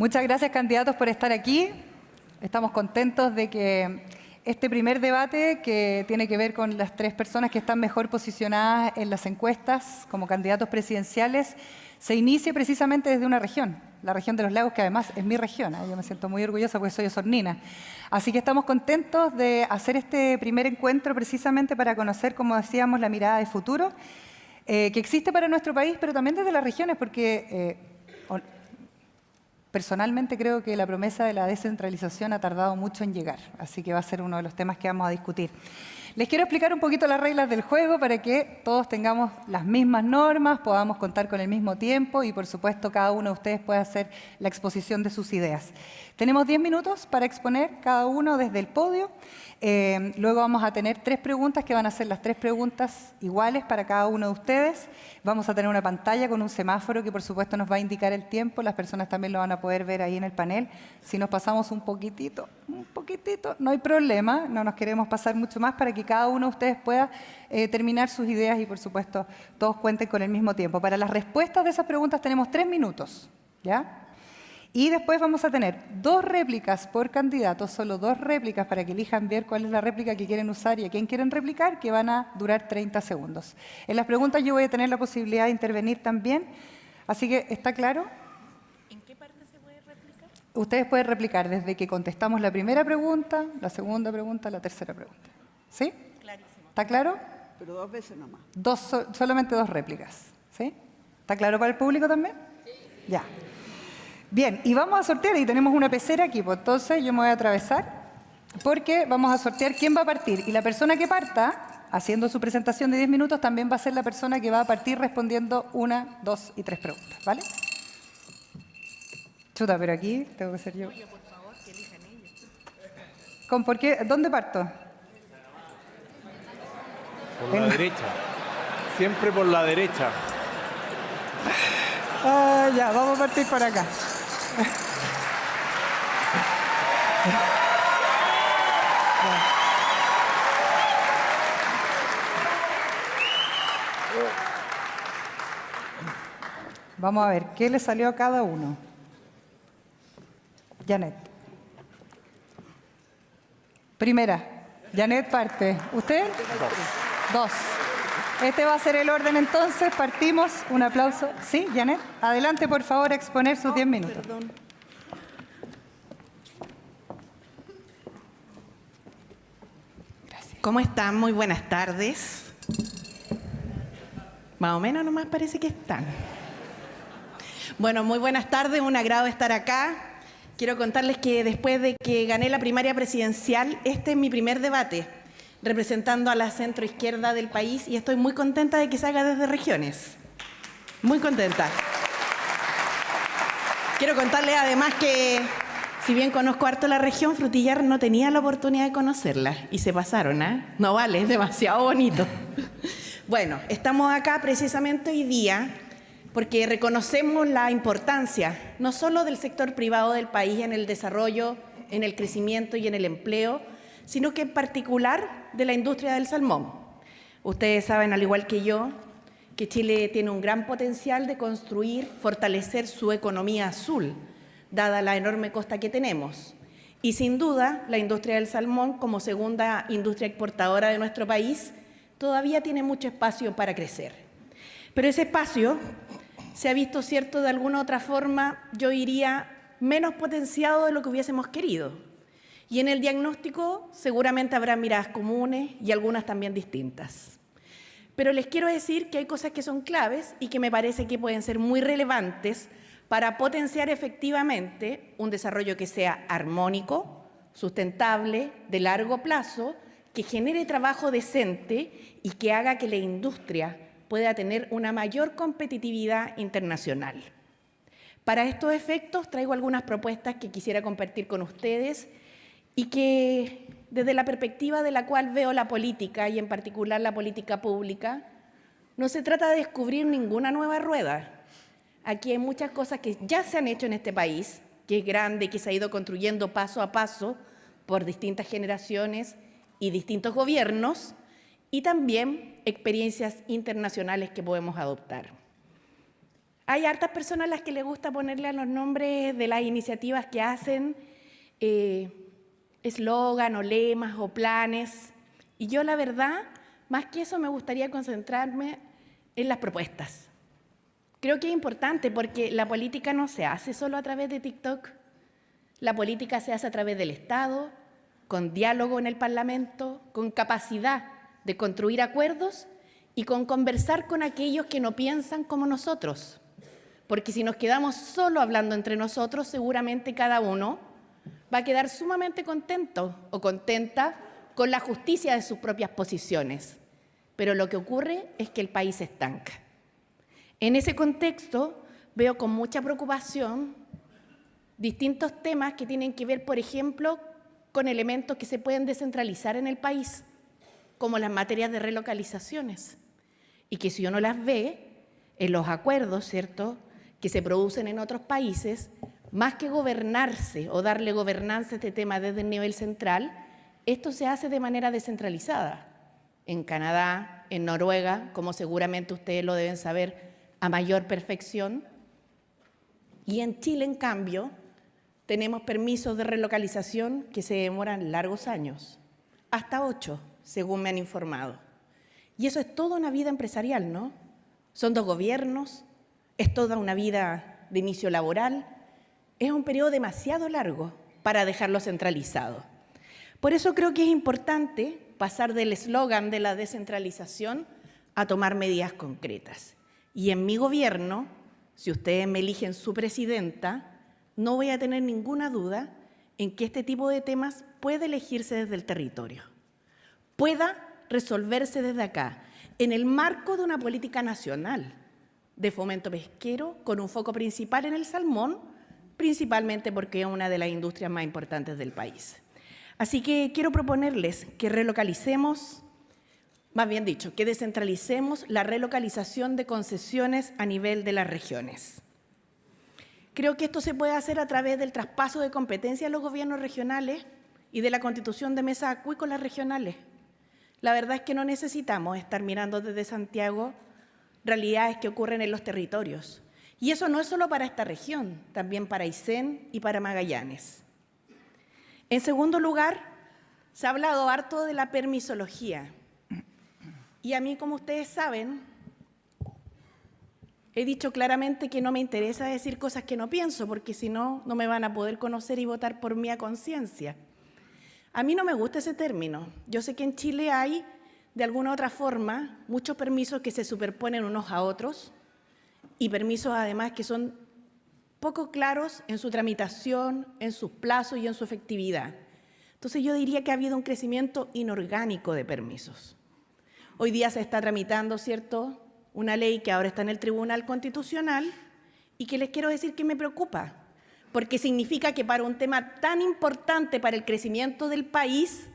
Muchas gracias, candidatos, por estar aquí. Estamos contentos de que este primer debate, que tiene que ver con las tres personas que están mejor posicionadas en las encuestas como candidatos presidenciales, se inicie precisamente desde una región, la región de los lagos, que además es mi región. Yo me siento muy orgullosa porque soy osornina. Así que estamos contentos de hacer este primer encuentro precisamente para conocer, como decíamos, la mirada de futuro que existe para nuestro país, pero también desde las regiones, porque personalmente creo que la promesa de la descentralización ha tardado mucho en llegar, así que va a ser uno de los temas que vamos a discutir. Les quiero explicar un poquito las reglas del juego para que todos tengamos las mismas normas, podamos contar con el mismo tiempo y, por supuesto, cada uno de ustedes pueda hacer la exposición de sus ideas. Tenemos 10 minutos para exponer cada uno desde el podio. Luego vamos a tener 3 preguntas que van a ser las 3 preguntas iguales para cada uno de ustedes. Vamos a tener una pantalla con un semáforo que por supuesto nos va a indicar el tiempo. Las personas también lo van a poder ver ahí en el panel. Si nos pasamos un poquitito, no hay problema. No nos queremos pasar mucho más para que cada uno de ustedes pueda terminar sus ideas y por supuesto todos cuenten con el mismo tiempo. Para las respuestas de esas preguntas tenemos 3 minutos, ¿ya? Y después vamos a tener 2 réplicas por candidato, solo 2 réplicas para que elijan ver cuál es la réplica que quieren usar y a quién quieren replicar, que van a durar 30 segundos. En las preguntas yo voy a tener la posibilidad de intervenir también, así que ¿está claro? ¿En qué parte se puede replicar? Ustedes pueden replicar desde que contestamos la primera pregunta, la segunda pregunta, la tercera pregunta. ¿Sí? Clarísimo. ¿Está claro? Pero 2 veces nomás. Solamente 2 réplicas. ¿Sí? ¿Está claro para el público también? Sí. Ya. Bien, y vamos a sortear, y tenemos una pecera aquí, pues entonces yo me voy a atravesar porque vamos a sortear quién va a partir. Y la persona que parta, haciendo su presentación de 10 minutos, también va a ser la persona que va a partir respondiendo 1, 2 y 3 preguntas, ¿vale? Chuta, pero aquí tengo que ser yo. Oye, por favor, que elijan ellos. ¿Por qué? ¿Dónde parto? Por la derecha. Siempre por la derecha. Ya, vamos a partir por acá. Vamos a ver, ¿qué le salió a cada uno? Janet. Primera, Janet parte. ¿Usted? 2. Este va a ser el orden entonces, partimos. Un aplauso. ¿Sí, Janet? Adelante, por favor, a exponer sus 10 minutos. Perdón. Gracias. ¿Cómo están? Muy buenas tardes. Más o menos nomás parece que están. Bueno, muy buenas tardes, un agrado estar acá. Quiero contarles que después de que gané la primaria presidencial, este es mi primer debate, representando a la centroizquierda del país y estoy muy contenta de que se haga desde regiones. Muy contenta. Quiero contarles además que, si bien conozco harto la región, Frutillar no tenía la oportunidad de conocerla y se pasaron, ¿eh? No vale, es demasiado bonito. Bueno, estamos acá precisamente hoy día porque reconocemos la importancia no solo del sector privado del país en el desarrollo, en el crecimiento y en el empleo, sino que en particular de la industria del salmón. Ustedes saben, al igual que yo, que Chile tiene un gran potencial de construir, fortalecer su economía azul, dada la enorme costa que tenemos. Y sin duda, la industria del salmón, como segunda industria exportadora de nuestro país, todavía tiene mucho espacio para crecer. Pero ese espacio se ha visto, cierto, de alguna otra forma, yo diría, menos potenciado de lo que hubiésemos querido. Y en el diagnóstico seguramente habrá miradas comunes y algunas también distintas. Pero les quiero decir que hay cosas que son claves y que me parece que pueden ser muy relevantes para potenciar efectivamente un desarrollo que sea armónico, sustentable, de largo plazo, que genere trabajo decente y que haga que la industria pueda tener una mayor competitividad internacional. Para estos efectos traigo algunas propuestas que quisiera compartir con ustedes y que desde la perspectiva de la cual veo la política y en particular la política pública, no se trata de descubrir ninguna nueva rueda. Aquí hay muchas cosas que ya se han hecho en este país, que es grande, que se ha ido construyendo paso a paso por distintas generaciones y distintos gobiernos, y también experiencias internacionales que podemos adoptar. hay hartas personas a las que les gusta ponerle a los nombres de las iniciativas que hacen eslogan o lemas o planes. Y yo, la verdad, más que eso, me gustaría concentrarme en las propuestas. Creo que es importante porque la política no se hace solo a través de TikTok. La política se hace a través del Estado, con diálogo en el Parlamento, con capacidad de construir acuerdos y con conversar con aquellos que no piensan como nosotros. Porque si nos quedamos solo hablando entre nosotros, seguramente cada uno va a quedar sumamente contento o contenta con la justicia de sus propias posiciones. Pero lo que ocurre es que el país se estanca. En ese contexto, veo con mucha preocupación distintos temas que tienen que ver, por ejemplo, con elementos que se pueden descentralizar en el país, como las materias de relocalizaciones, y que si uno las ve en los acuerdos, ¿cierto?, que se producen en otros países, más que gobernarse o darle gobernanza a este tema desde el nivel central, esto se hace de manera descentralizada. En Canadá, en Noruega, como seguramente ustedes lo deben saber a mayor perfección, y en Chile, en cambio, tenemos permisos de relocalización que se demoran largos años, hasta 8, según me han informado. Y eso es toda una vida empresarial, ¿no? Son 2 gobiernos, es toda una vida de inicio laboral, es un periodo demasiado largo para dejarlo centralizado. Por eso creo que es importante pasar del eslogan de la descentralización a tomar medidas concretas. Y en mi gobierno, si ustedes me eligen su presidenta, no voy a tener ninguna duda en que este tipo de temas puede elegirse desde el territorio, pueda resolverse desde acá, en el marco de una política nacional de fomento pesquero con un foco principal en el salmón, principalmente porque es una de las industrias más importantes del país. Así que quiero proponerles que relocalicemos, más bien dicho, que descentralicemos la relocalización de concesiones a nivel de las regiones. Creo que esto se puede hacer a través del traspaso de competencias a los gobiernos regionales y de la constitución de mesas acuícolas regionales. La verdad es que no necesitamos estar mirando desde Santiago realidades que ocurren en los territorios. Y eso no es solo para esta región, también para Aysén y para Magallanes. En segundo lugar, se ha hablado harto de la permisología. Y a mí, como ustedes saben, he dicho claramente que no me interesa decir cosas que no pienso, porque si no, no me van a poder conocer y votar por mí a conciencia. A mí no me gusta ese término. Yo sé que en Chile hay, de alguna otra forma, muchos permisos que se superponen unos a otros y permisos además que son poco claros en su tramitación, en sus plazos y en su efectividad. Entonces yo diría que ha habido un crecimiento inorgánico de permisos. Hoy día se está tramitando, ¿cierto?, una ley que ahora está en el Tribunal Constitucional y que les quiero decir que me preocupa, porque significa que para un tema tan importante para el crecimiento del país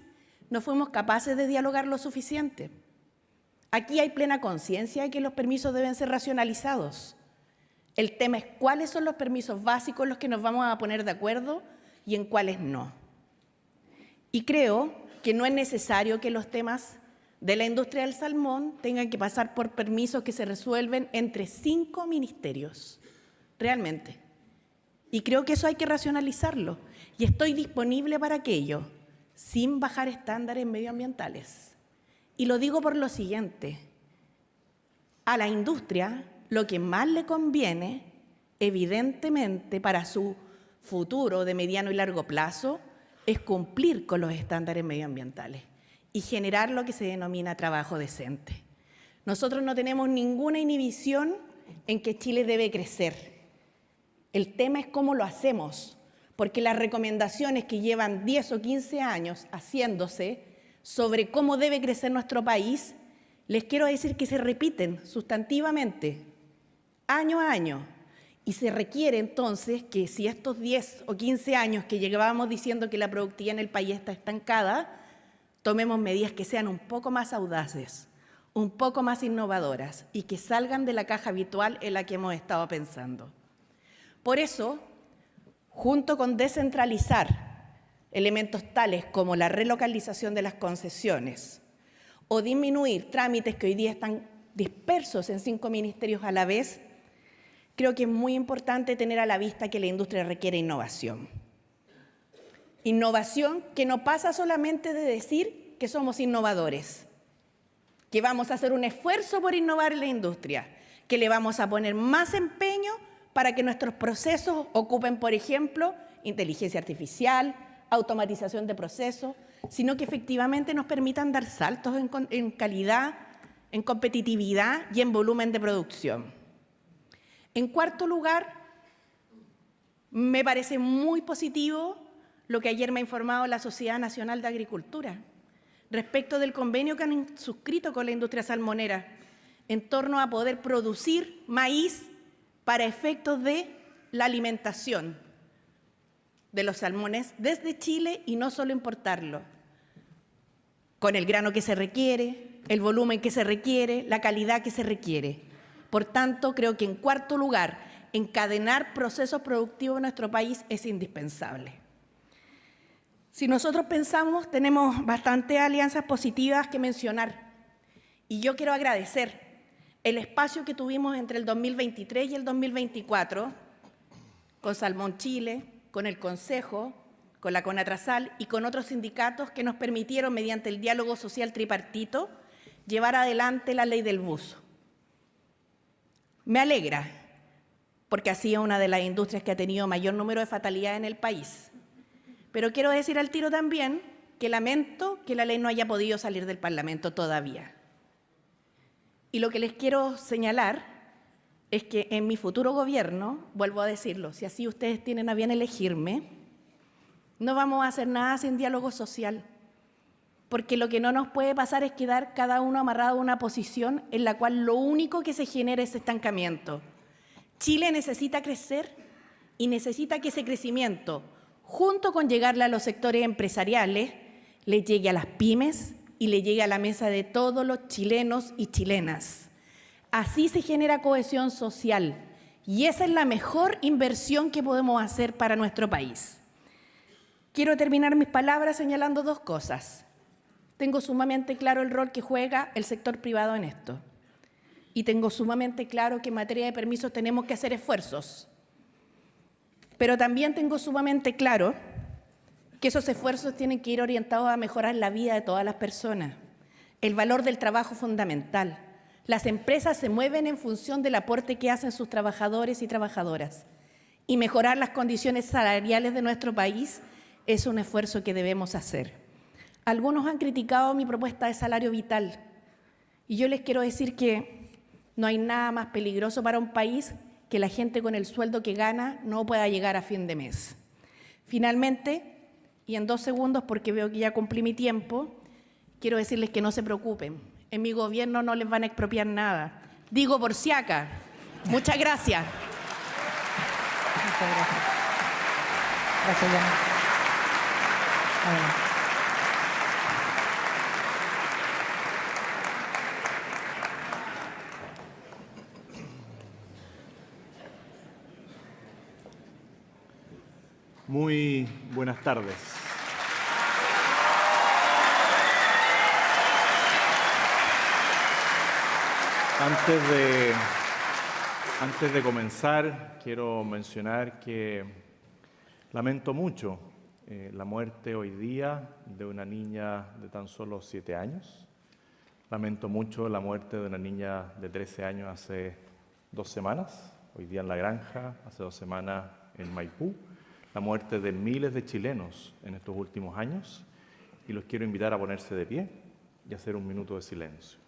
no fuimos capaces de dialogar lo suficiente. Aquí hay plena conciencia de que los permisos deben ser racionalizados. El tema es cuáles son los permisos básicos en los que nos vamos a poner de acuerdo y en cuáles no. Y creo que no es necesario que los temas de la industria del salmón tengan que pasar por permisos que se resuelven entre 5 ministerios, realmente. Y creo que eso hay que racionalizarlo. Y estoy disponible para aquello, sin bajar estándares medioambientales. Y lo digo por lo siguiente. A la industria lo que más le conviene, evidentemente, para su futuro de mediano y largo plazo, es cumplir con los estándares medioambientales y generar lo que se denomina trabajo decente. Nosotros no tenemos ninguna inhibición en que Chile debe crecer. El tema es cómo lo hacemos, porque las recomendaciones que llevan 10 o 15 años haciéndose sobre cómo debe crecer nuestro país, les quiero decir que se repiten sustantivamente, año a año. Y se requiere entonces que si estos 10 o 15 años que llevábamos diciendo que la productividad en el país está estancada, tomemos medidas que sean un poco más audaces, un poco más innovadoras y que salgan de la caja habitual en la que hemos estado pensando. Por eso, junto con descentralizar elementos tales como la relocalización de las concesiones o disminuir trámites que hoy día están dispersos en 5 ministerios a la vez, creo que es muy importante tener a la vista que la industria requiere innovación. Innovación que no pasa solamente de decir que somos innovadores, que vamos a hacer un esfuerzo por innovar en la industria, que le vamos a poner más empeño para que nuestros procesos ocupen, por ejemplo, inteligencia artificial, automatización de procesos, sino que efectivamente nos permitan dar saltos en calidad, en competitividad y en volumen de producción. En cuarto lugar, me parece muy positivo lo que ayer me ha informado la Sociedad Nacional de Agricultura respecto del convenio que han suscrito con la industria salmonera en torno a poder producir maíz para efectos de la alimentación de los salmones desde Chile y no solo importarlo, con el grano que se requiere, el volumen que se requiere, la calidad que se requiere. Por tanto, creo que en cuarto lugar, encadenar procesos productivos en nuestro país es indispensable. Si nosotros pensamos, tenemos bastantes alianzas positivas que mencionar. Y yo quiero agradecer el espacio que tuvimos entre el 2023 y el 2024 con Salmón Chile, con el Consejo, con la Conatrasal y con otros sindicatos que nos permitieron, mediante el diálogo social tripartito, llevar adelante la ley del buzo. Me alegra, porque ha sido una de las industrias que ha tenido mayor número de fatalidades en el país. Pero quiero decir al tiro también que lamento que la ley no haya podido salir del Parlamento todavía. Y lo que les quiero señalar es que en mi futuro gobierno, vuelvo a decirlo, si así ustedes tienen a bien elegirme, no vamos a hacer nada sin diálogo social, porque lo que no nos puede pasar es quedar cada uno amarrado a una posición en la cual lo único que se genera es estancamiento. Chile necesita crecer y necesita que ese crecimiento, junto con llegarle a los sectores empresariales, le llegue a las pymes y le llegue a la mesa de todos los chilenos y chilenas. Así se genera cohesión social y esa es la mejor inversión que podemos hacer para nuestro país. Quiero terminar mis palabras señalando dos cosas. Tengo sumamente claro el rol que juega el sector privado en esto. Y tengo sumamente claro que en materia de permisos tenemos que hacer esfuerzos. Pero también tengo sumamente claro que esos esfuerzos tienen que ir orientados a mejorar la vida de todas las personas. El valor del trabajo es fundamental. Las empresas se mueven en función del aporte que hacen sus trabajadores y trabajadoras. Y mejorar las condiciones salariales de nuestro país es un esfuerzo que debemos hacer. Algunos han criticado mi propuesta de salario vital. Y yo les quiero decir que no hay nada más peligroso para un país que la gente con el sueldo que gana no pueda llegar a fin de mes. Finalmente, y en 2 segundos porque veo que ya cumplí mi tiempo, quiero decirles que no se preocupen. En mi gobierno no les van a expropiar nada. Digo por si acá. Muchas gracias. Muchas gracias. Gracias, Yana. Adelante. Muy buenas tardes. Antes de comenzar, quiero mencionar que lamento mucho la muerte hoy día de una niña de tan solo 7 años. Lamento mucho la muerte de una niña de 13 años hace 2 semanas, hoy día en La Granja, hace 2 semanas en Maipú. La muerte de miles de chilenos en estos últimos años y los quiero invitar a ponerse de pie y hacer un minuto de silencio.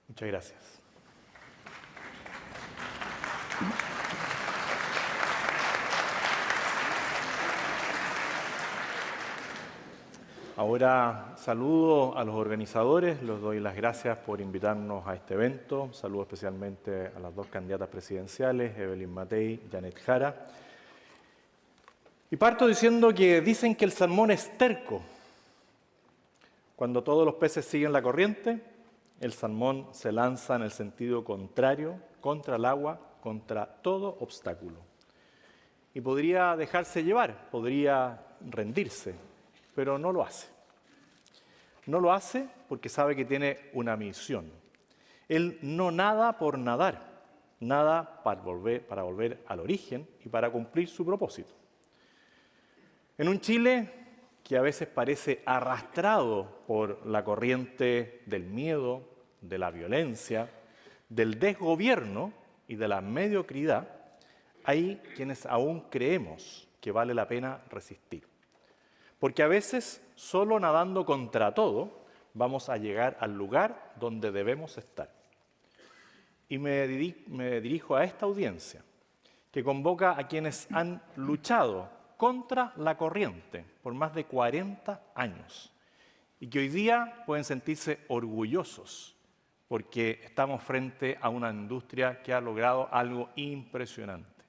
Muchas gracias. Ahora saludo a los organizadores, les doy las gracias por invitarnos a este evento. Saludo especialmente a las dos candidatas presidenciales, Evelyn Matei y Janet Jara. Y parto diciendo que dicen que el salmón es terco. Cuando todos los peces siguen la corriente, el salmón se lanza en el sentido contrario, contra el agua, contra todo obstáculo. Y podría dejarse llevar, podría rendirse, pero no lo hace. No lo hace porque sabe que tiene una misión. Él no nada por nadar, nada para volver al origen y para cumplir su propósito. En un Chile que a veces parece arrastrado por la corriente del miedo, de la violencia, del desgobierno y de la mediocridad, hay quienes aún creemos que vale la pena resistir. Porque a veces, solo nadando contra todo, vamos a llegar al lugar donde debemos estar. Y me dirijo a esta audiencia, que convoca a quienes han luchado contra la corriente por más de 40 años y que hoy día pueden sentirse orgullosos porque estamos frente a una industria que ha logrado algo impresionante.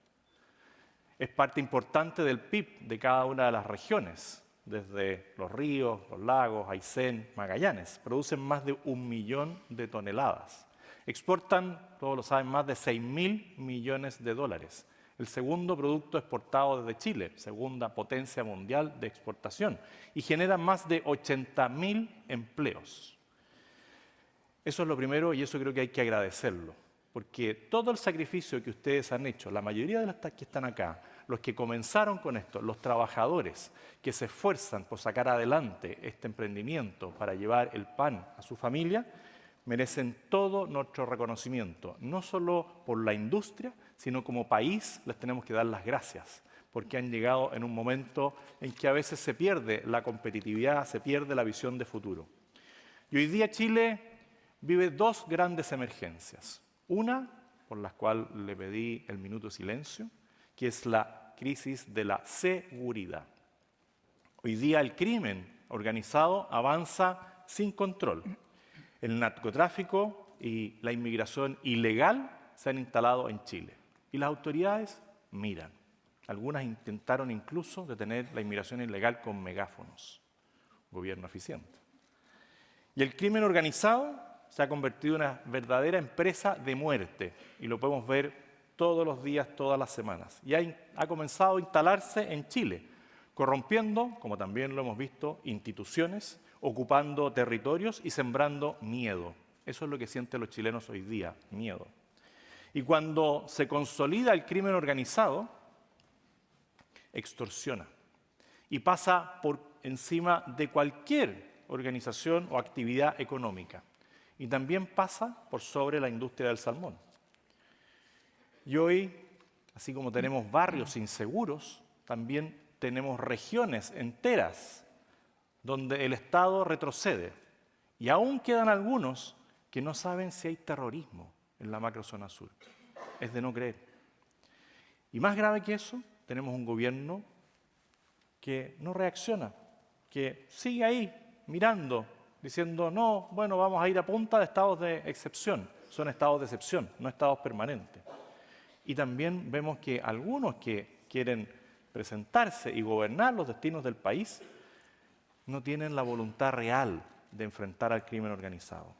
Es parte importante del PIB de cada una de las regiones, desde los ríos, los lagos, Aysén, Magallanes. Producen más de 1 millón de toneladas. Exportan, todos lo saben, más de 6.000 millones de dólares. El segundo producto exportado desde Chile, segunda potencia mundial de exportación, y generan más de 80.000 empleos. Eso es lo primero y eso creo que hay que agradecerlo, porque todo el sacrificio que ustedes han hecho, la mayoría de los que están acá, los que comenzaron con esto, los trabajadores que se esfuerzan por sacar adelante este emprendimiento para llevar el pan a su familia, merecen todo nuestro reconocimiento, no solo por la industria, sino como país les tenemos que dar las gracias, porque han llegado en un momento en que a veces se pierde la competitividad, se pierde la visión de futuro. Y hoy día Chile vive dos grandes emergencias. Una, por la cual le pedí el minuto de silencio, que es la crisis de la seguridad. Hoy día el crimen organizado avanza sin control. El narcotráfico y la inmigración ilegal se han instalado en Chile. Y las autoridades miran. Algunas intentaron incluso detener la inmigración ilegal con megáfonos. Gobierno eficiente. Y el crimen organizado se ha convertido en una verdadera empresa de muerte. Y lo podemos ver todos los días, todas las semanas. Y ha comenzado a instalarse en Chile, corrompiendo, como también lo hemos visto, instituciones, ocupando territorios y sembrando miedo. Eso es lo que sienten los chilenos hoy día, miedo. Y cuando se consolida el crimen organizado, extorsiona y pasa por encima de cualquier organización o actividad económica. Y también pasa por sobre la industria del salmón. Y hoy, así como tenemos barrios inseguros, también tenemos regiones enteras donde el Estado retrocede. Y aún quedan algunos que no saben si hay terrorismo en la macrozona sur. Es de no creer. Y más grave que eso, tenemos un gobierno que no reacciona, que sigue ahí mirando, diciendo, no, bueno, vamos a ir a punta de estados de excepción. Son estados de excepción, no estados permanentes. Y también vemos que algunos que quieren presentarse y gobernar los destinos del país no tienen la voluntad real de enfrentar al crimen organizado.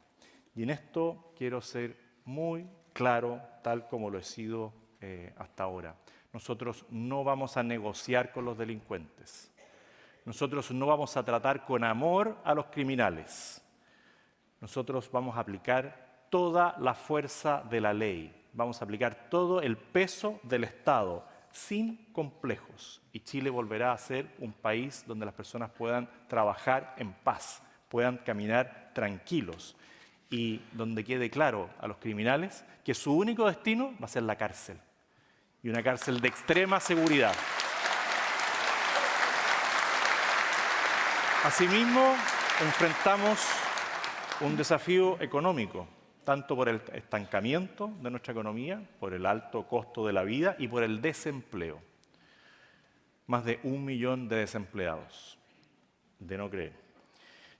Y en esto quiero ser muy claro, tal como lo he sido hasta ahora. Nosotros no vamos a negociar con los delincuentes. Nosotros no vamos a tratar con amor a los criminales. Nosotros vamos a aplicar toda la fuerza de la ley. Vamos a aplicar todo el peso del Estado, sin complejos. Y Chile volverá a ser un país donde las personas puedan trabajar en paz, puedan caminar tranquilos y donde quede claro a los criminales que su único destino va a ser la cárcel. Y una cárcel de extrema seguridad. Asimismo, enfrentamos un desafío económico tanto por el estancamiento de nuestra economía, por el alto costo de la vida y por el desempleo. Más de 1 millón de desempleados, de no creer.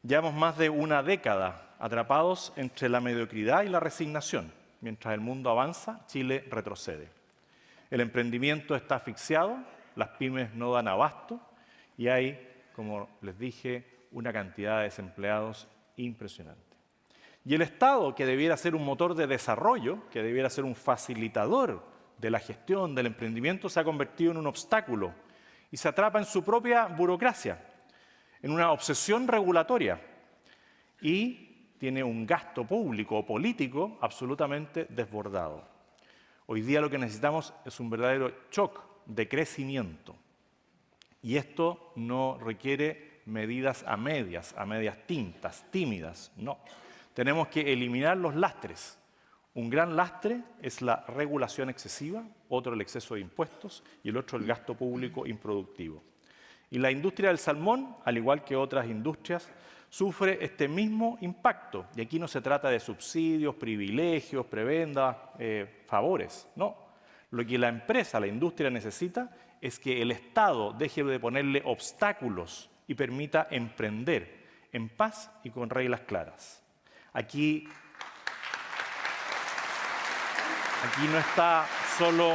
Llevamos más de una década atrapados entre la mediocridad y la resignación. Mientras el mundo avanza, Chile retrocede. El emprendimiento está asfixiado, las pymes no dan abasto y hay, como les dije, una cantidad de desempleados impresionante. Y el Estado, que debiera ser un motor de desarrollo, que debiera ser un facilitador de la gestión del emprendimiento, se ha convertido en un obstáculo y se atrapa en su propia burocracia, en una obsesión regulatoria y tiene un gasto público o político absolutamente desbordado. Hoy día lo que necesitamos es un verdadero shock de crecimiento y esto no requiere medidas a medias tintas, tímidas, no. Tenemos que eliminar los lastres. Un gran lastre es la regulación excesiva, otro el exceso de impuestos y el otro el gasto público improductivo. Y la industria del salmón, al igual que otras industrias, sufre este mismo impacto. Y aquí no se trata de subsidios, privilegios, prebendas, favores, no. Lo que la empresa, la industria necesita es que el Estado deje de ponerle obstáculos y permita emprender en paz y con reglas claras. Aquí no está solo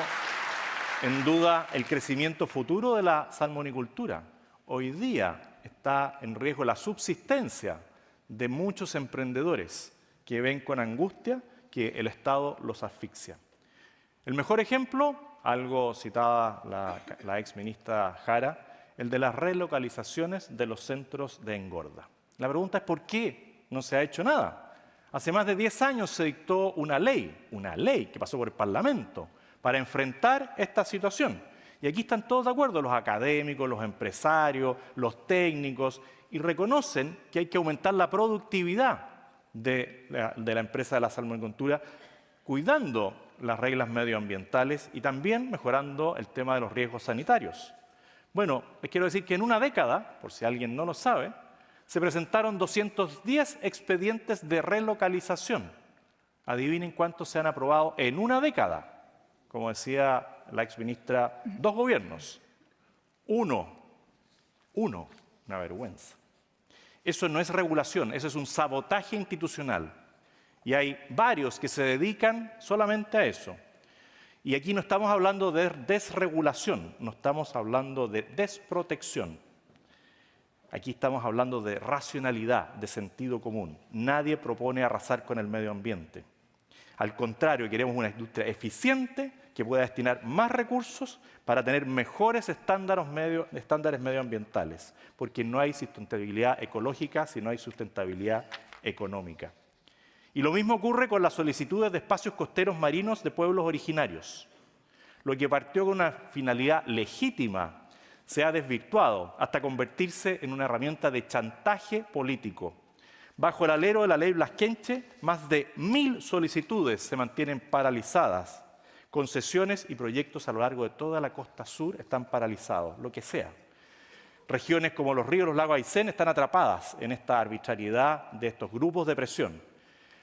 en duda el crecimiento futuro de la salmonicultura. Hoy día está en riesgo la subsistencia de muchos emprendedores que ven con angustia que el Estado los asfixia. El mejor ejemplo, algo citada la exministra Jara, el de las relocalizaciones de los centros de engorda. La pregunta es ¿por qué no se ha hecho nada? Hace más de 10 años se dictó una ley que pasó por el Parlamento para enfrentar esta situación. Y aquí están todos de acuerdo, los académicos, los empresarios, los técnicos, y reconocen que hay que aumentar la productividad de la empresa de la salmonicultura, cuidando las reglas medioambientales y también mejorando el tema de los riesgos sanitarios. Bueno, les quiero decir que en una década, por si alguien no lo sabe, se presentaron 210 expedientes de relocalización. Adivinen cuántos se han aprobado en una década. Como decía la exministra, 2 gobiernos. Uno. Una vergüenza. Eso no es regulación, eso es un sabotaje institucional. Y hay varios que se dedican solamente a eso. Y aquí no estamos hablando de desregulación, no estamos hablando de desprotección. Aquí estamos hablando de racionalidad, de sentido común. Nadie propone arrasar con el medio ambiente. Al contrario, queremos una industria eficiente que pueda destinar más recursos para tener mejores estándares medioambientales, porque no hay sustentabilidad ecológica si no hay sustentabilidad económica. Y lo mismo ocurre con las solicitudes de espacios costeros marinos de pueblos originarios. Lo que partió con una finalidad legítima se ha desvirtuado hasta convertirse en una herramienta de chantaje político. Bajo el alero de la ley Blasquenche, más de 1000 solicitudes se mantienen paralizadas. Concesiones y proyectos a lo largo de toda la costa sur están paralizados, lo que sea. Regiones como los ríos, los lagos Aysén están atrapadas en esta arbitrariedad de estos grupos de presión.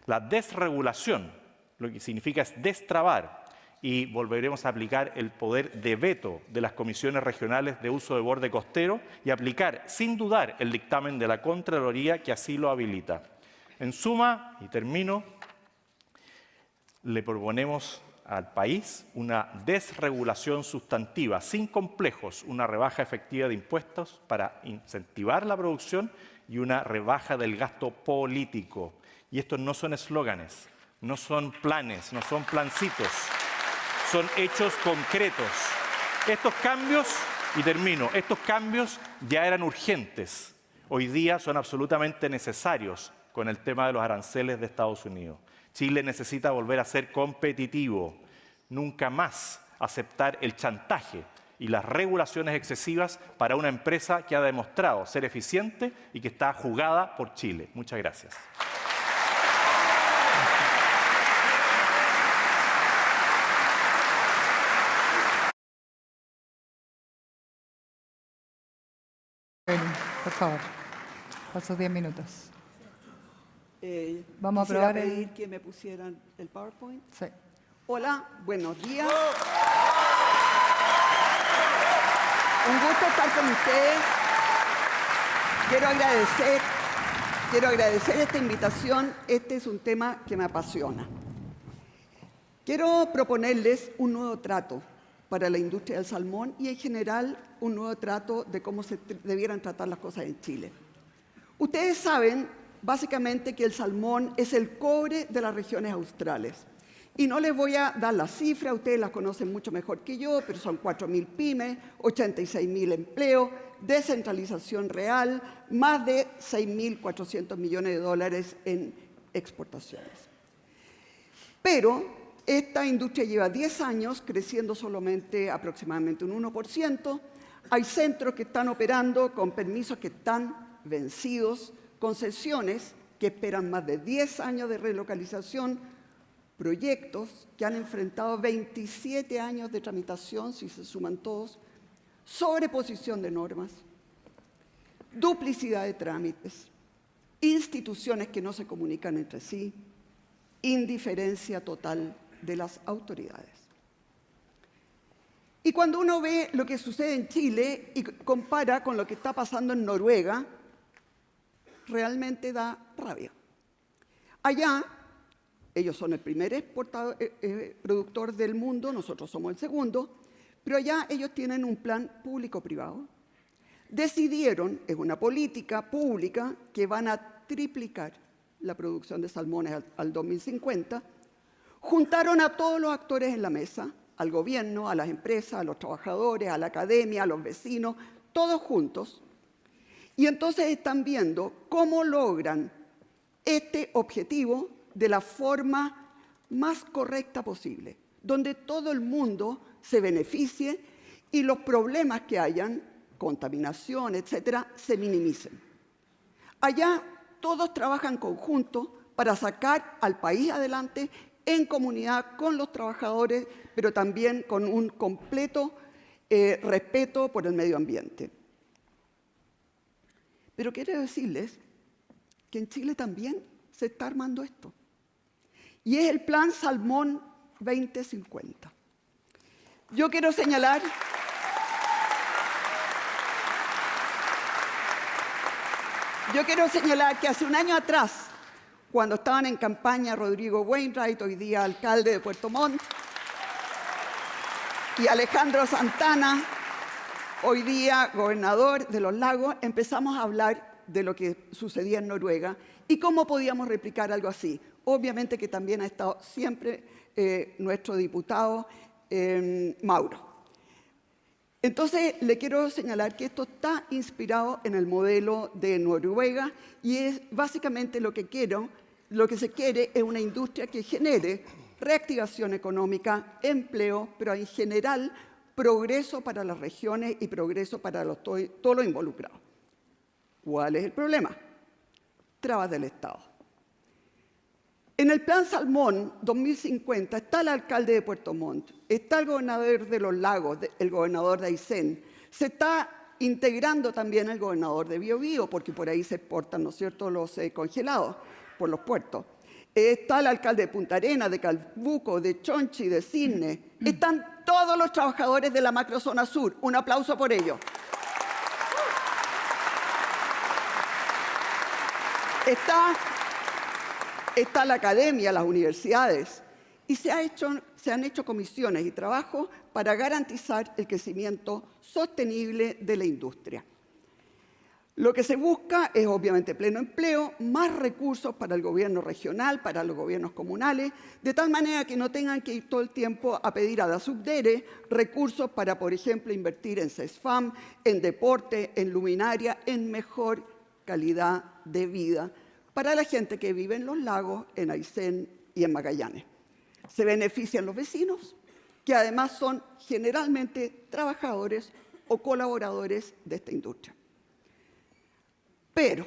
La desregulación, lo que significa es destrabar y volveremos a aplicar el poder de veto de las comisiones regionales de uso de borde costero y aplicar sin dudar el dictamen de la Contraloría que así lo habilita. En suma, y termino, le proponemos al país una desregulación sustantiva, sin complejos, una rebaja efectiva de impuestos para incentivar la producción y una rebaja del gasto político. Y estos no son eslóganes, no son planes, no son plancitos, son hechos concretos. Estos cambios, y termino, estos cambios ya eran urgentes. Hoy día son absolutamente necesarios con el tema de los aranceles de Estados Unidos. Chile necesita volver a ser competitivo, nunca más aceptar el chantaje y las regulaciones excesivas para una empresa que ha demostrado ser eficiente y que está jugada por Chile. Muchas gracias. Por favor, por sus 10 minutos. Vamos a quisiera probar pedir que me pusieran el PowerPoint. Sí. Hola, buenos días. Un gusto estar con ustedes. Quiero agradecer esta invitación. Este es un tema que me apasiona. Quiero proponerles un nuevo trato para la industria del salmón y en general un nuevo trato de cómo se debieran tratar las cosas en Chile. Ustedes saben básicamente que el salmón es el cobre de las regiones australes. Y no les voy a dar las cifras, ustedes las conocen mucho mejor que yo, pero son 4.000 pymes, 86.000 empleos, descentralización real, más de 6.400 millones de dólares en exportaciones. Pero esta industria lleva 10 años creciendo solamente aproximadamente un 1%. Hay centros que están operando con permisos que están vencidos, concesiones que esperan más de 10 años de relocalización, proyectos que han enfrentado 27 años de tramitación, si se suman todos, sobreposición de normas, duplicidad de trámites, instituciones que no se comunican entre sí, indiferencia total de las autoridades. Y cuando uno ve lo que sucede en Chile y compara con lo que está pasando en Noruega, realmente da rabia. Allá, ellos son el primer productor del mundo, nosotros somos el segundo, pero allá ellos tienen un plan público-privado. Decidieron, es una política pública, que van a triplicar la producción de salmones al 2050. Juntaron a todos los actores en la mesa, al gobierno, a las empresas, a los trabajadores, a la academia, a los vecinos, todos juntos. Y entonces están viendo cómo logran este objetivo de la forma más correcta posible, donde todo el mundo se beneficie y los problemas que hayan, contaminación, etcétera, se minimicen. Allá todos trabajan conjunto para sacar al país adelante en comunidad con los trabajadores, pero también con un completo respeto por el medio ambiente. Pero quiero decirles que en Chile también se está armando esto. Y es el Plan Salmón 2050. Yo quiero señalar que hace un año atrás, cuando estaban en campaña Rodrigo Wainwright, hoy día alcalde de Puerto Montt, y Alejandro Santana, hoy día gobernador de Los Lagos, empezamos a hablar de lo que sucedía en Noruega y cómo podíamos replicar algo así. Obviamente que también ha estado siempre nuestro diputado Mauro. Entonces, le quiero señalar que esto está inspirado en el modelo de Noruega y es básicamente lo que se quiere es una industria que genere reactivación económica, empleo, pero en general progreso para las regiones y progreso para todos los involucrados. ¿Cuál es el problema? Trabas del Estado. En el Plan Salmón 2050 está el alcalde de Puerto Montt, está el gobernador de Los Lagos, el gobernador de Aysén, se está integrando también el gobernador de Biobío, porque por ahí se exportan, ¿no es cierto?, los congelados por los puertos. Está el alcalde de Punta Arenas, de Calbuco, de Chonchi, de Cisne. Están todos los trabajadores de la macrozona sur. Un aplauso por ello. Está la academia, las universidades, y se han hecho comisiones y trabajos para garantizar el crecimiento sostenible de la industria. Lo que se busca es obviamente pleno empleo, más recursos para el gobierno regional, para los gobiernos comunales, de tal manera que no tengan que ir todo el tiempo a pedir a la Subdere recursos para, por ejemplo, invertir en CESFAM, en deporte, en luminaria, en mejor calidad de vida para la gente que vive en Los Lagos, en Aysén y en Magallanes. Se benefician los vecinos, que además son generalmente trabajadores o colaboradores de esta industria. Pero,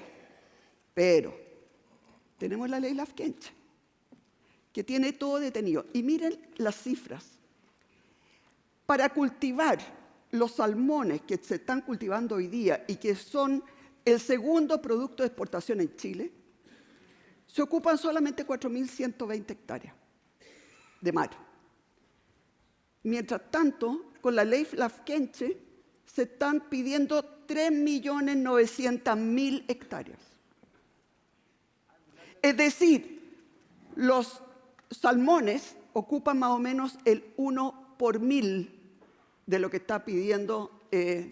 tenemos la ley Lafkenche, que tiene todo detenido. Y miren las cifras. Para cultivar los salmones que se están cultivando hoy día y que son el segundo producto de exportación en Chile, se ocupan solamente 4.120 hectáreas de mar. Mientras tanto, con la ley Lafkenche se están pidiendo 3.900.000 hectáreas. Es decir, los salmones ocupan más o menos el 1 por 1000 de lo que está pidiendo, se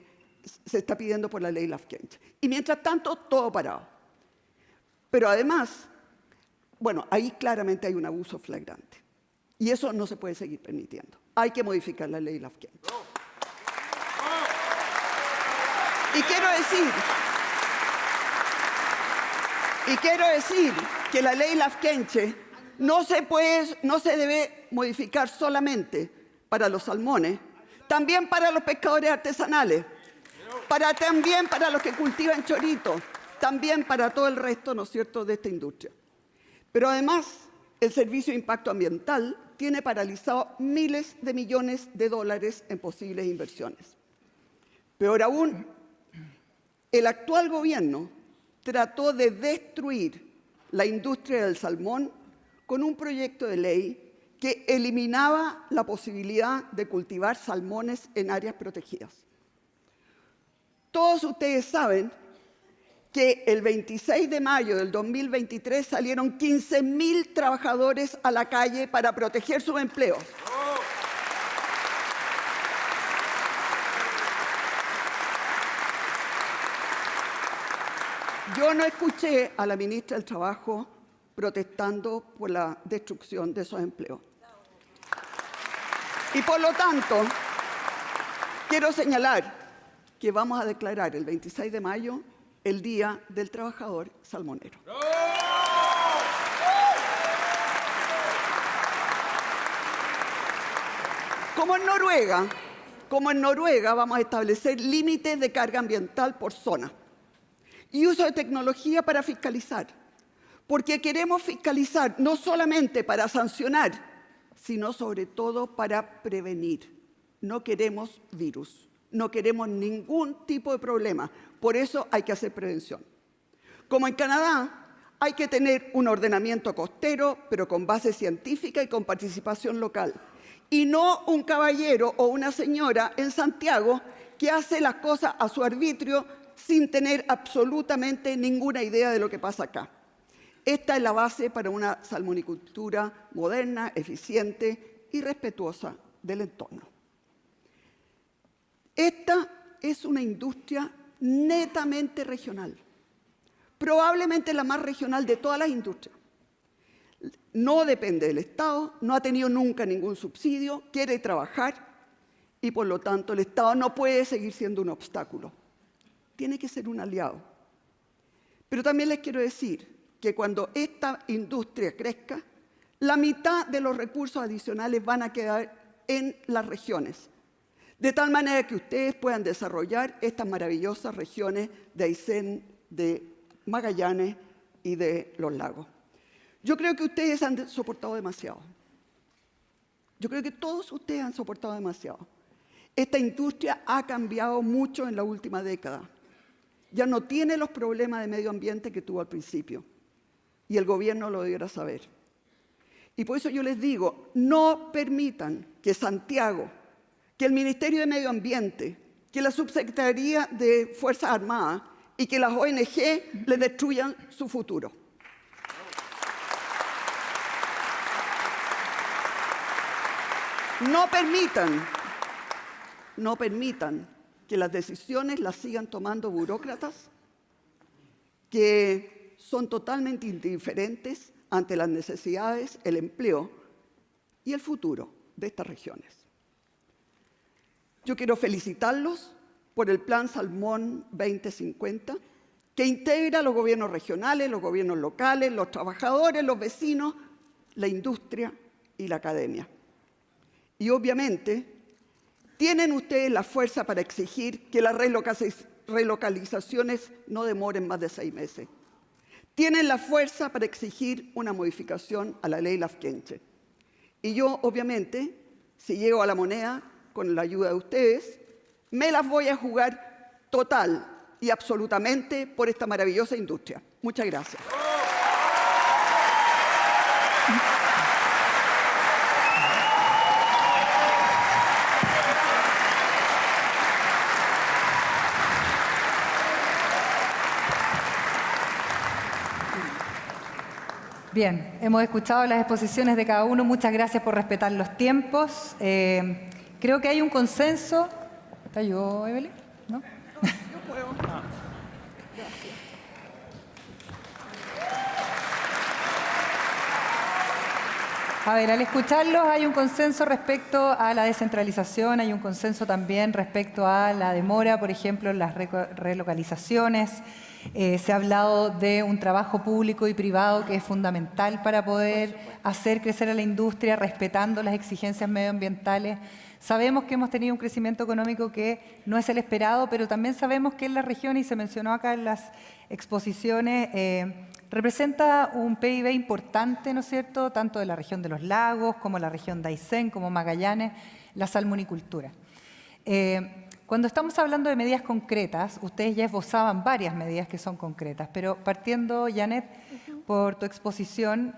está pidiendo por la ley Lafkenche. Y mientras tanto, todo parado. Pero además, bueno, ahí claramente hay un abuso flagrante. Y eso no se puede seguir permitiendo. Hay que modificar la ley Lafkenche. Y quiero decir que la ley Lafkenche no se debe modificar solamente para los salmones, también para los pescadores artesanales, también para los que cultivan choritos, también para todo el resto, ¿no es cierto?, de esta industria. Pero además, el Servicio de Impacto Ambiental tiene paralizado miles de millones de dólares en posibles inversiones. Peor aún, el actual gobierno trató de destruir la industria del salmón con un proyecto de ley que eliminaba la posibilidad de cultivar salmones en áreas protegidas. Todos ustedes saben que el 26 de mayo del 2023 salieron 15.000 trabajadores a la calle para proteger sus empleos. Yo no escuché a la ministra del Trabajo protestando por la destrucción de esos empleos. Y por lo tanto, quiero señalar que vamos a declarar el 26 de mayo el Día del Trabajador Salmonero. Como en Noruega vamos a establecer límites de carga ambiental por zona y uso de tecnología para fiscalizar, porque queremos fiscalizar no solamente para sancionar, sino sobre todo para prevenir. No queremos virus, no queremos ningún tipo de problema, por eso hay que hacer prevención. Como en Canadá, hay que tener un ordenamiento costero, pero con base científica y con participación local, y no un caballero o una señora en Santiago que hace las cosas a su arbitrio sin tener absolutamente ninguna idea de lo que pasa acá. Esta es la base para una salmonicultura moderna, eficiente y respetuosa del entorno. Esta es una industria netamente regional, probablemente la más regional de todas las industrias. No depende del Estado, no ha tenido nunca ningún subsidio, quiere trabajar y por lo tanto el Estado no puede seguir siendo un obstáculo. Tiene que ser un aliado. Pero también les quiero decir que cuando esta industria crezca, la mitad de los recursos adicionales van a quedar en las regiones, de tal manera que ustedes puedan desarrollar estas maravillosas regiones de Aysén, de Magallanes y de los lagos. Yo creo que ustedes han soportado demasiado. Yo creo que todos ustedes han soportado demasiado. Esta industria ha cambiado mucho en la última década. Ya no tiene los problemas de medio ambiente que tuvo al principio. Y el gobierno lo debiera saber. Y por eso yo les digo, no permitan que Santiago, que el Ministerio de Medio Ambiente, que la Subsecretaría de Fuerzas Armadas y que las ONG les destruyan su futuro. No permitan que las decisiones las sigan tomando burócratas que son totalmente indiferentes ante las necesidades, el empleo y el futuro de estas regiones. Yo quiero felicitarlos por el Plan Salmón 2050, que integra a los gobiernos regionales, los gobiernos locales, los trabajadores, los vecinos, la industria y la academia. Y obviamente, tienen ustedes la fuerza para exigir que las relocalizaciones no demoren más de 6 meses. Tienen la fuerza para exigir una modificación a la ley Lafkenche. Y yo, obviamente, si llego a la moneda, con la ayuda de ustedes, me las voy a jugar total y absolutamente por esta maravillosa industria. Muchas gracias. Bien, hemos escuchado las exposiciones de cada uno. Muchas gracias por respetar los tiempos. Creo que hay un consenso. ¿Te ayudó, Evelyn? ¿No? Yo puedo. A ver, al escucharlos hay un consenso respecto a la descentralización, hay un consenso también respecto a la demora, por ejemplo, en las relocalizaciones. Se ha hablado de un trabajo público y privado que es fundamental para poder hacer crecer a la industria respetando las exigencias medioambientales. Sabemos que hemos tenido un crecimiento económico que no es el esperado, pero también sabemos que en la región, y se mencionó acá en las exposiciones, representa un PIB importante, ¿no es cierto?, tanto de la región de los lagos como la región de Aysén, como Magallanes, la salmonicultura. Cuando estamos hablando de medidas concretas, ustedes ya esbozaban varias medidas que son concretas, pero partiendo, Janet, por tu exposición,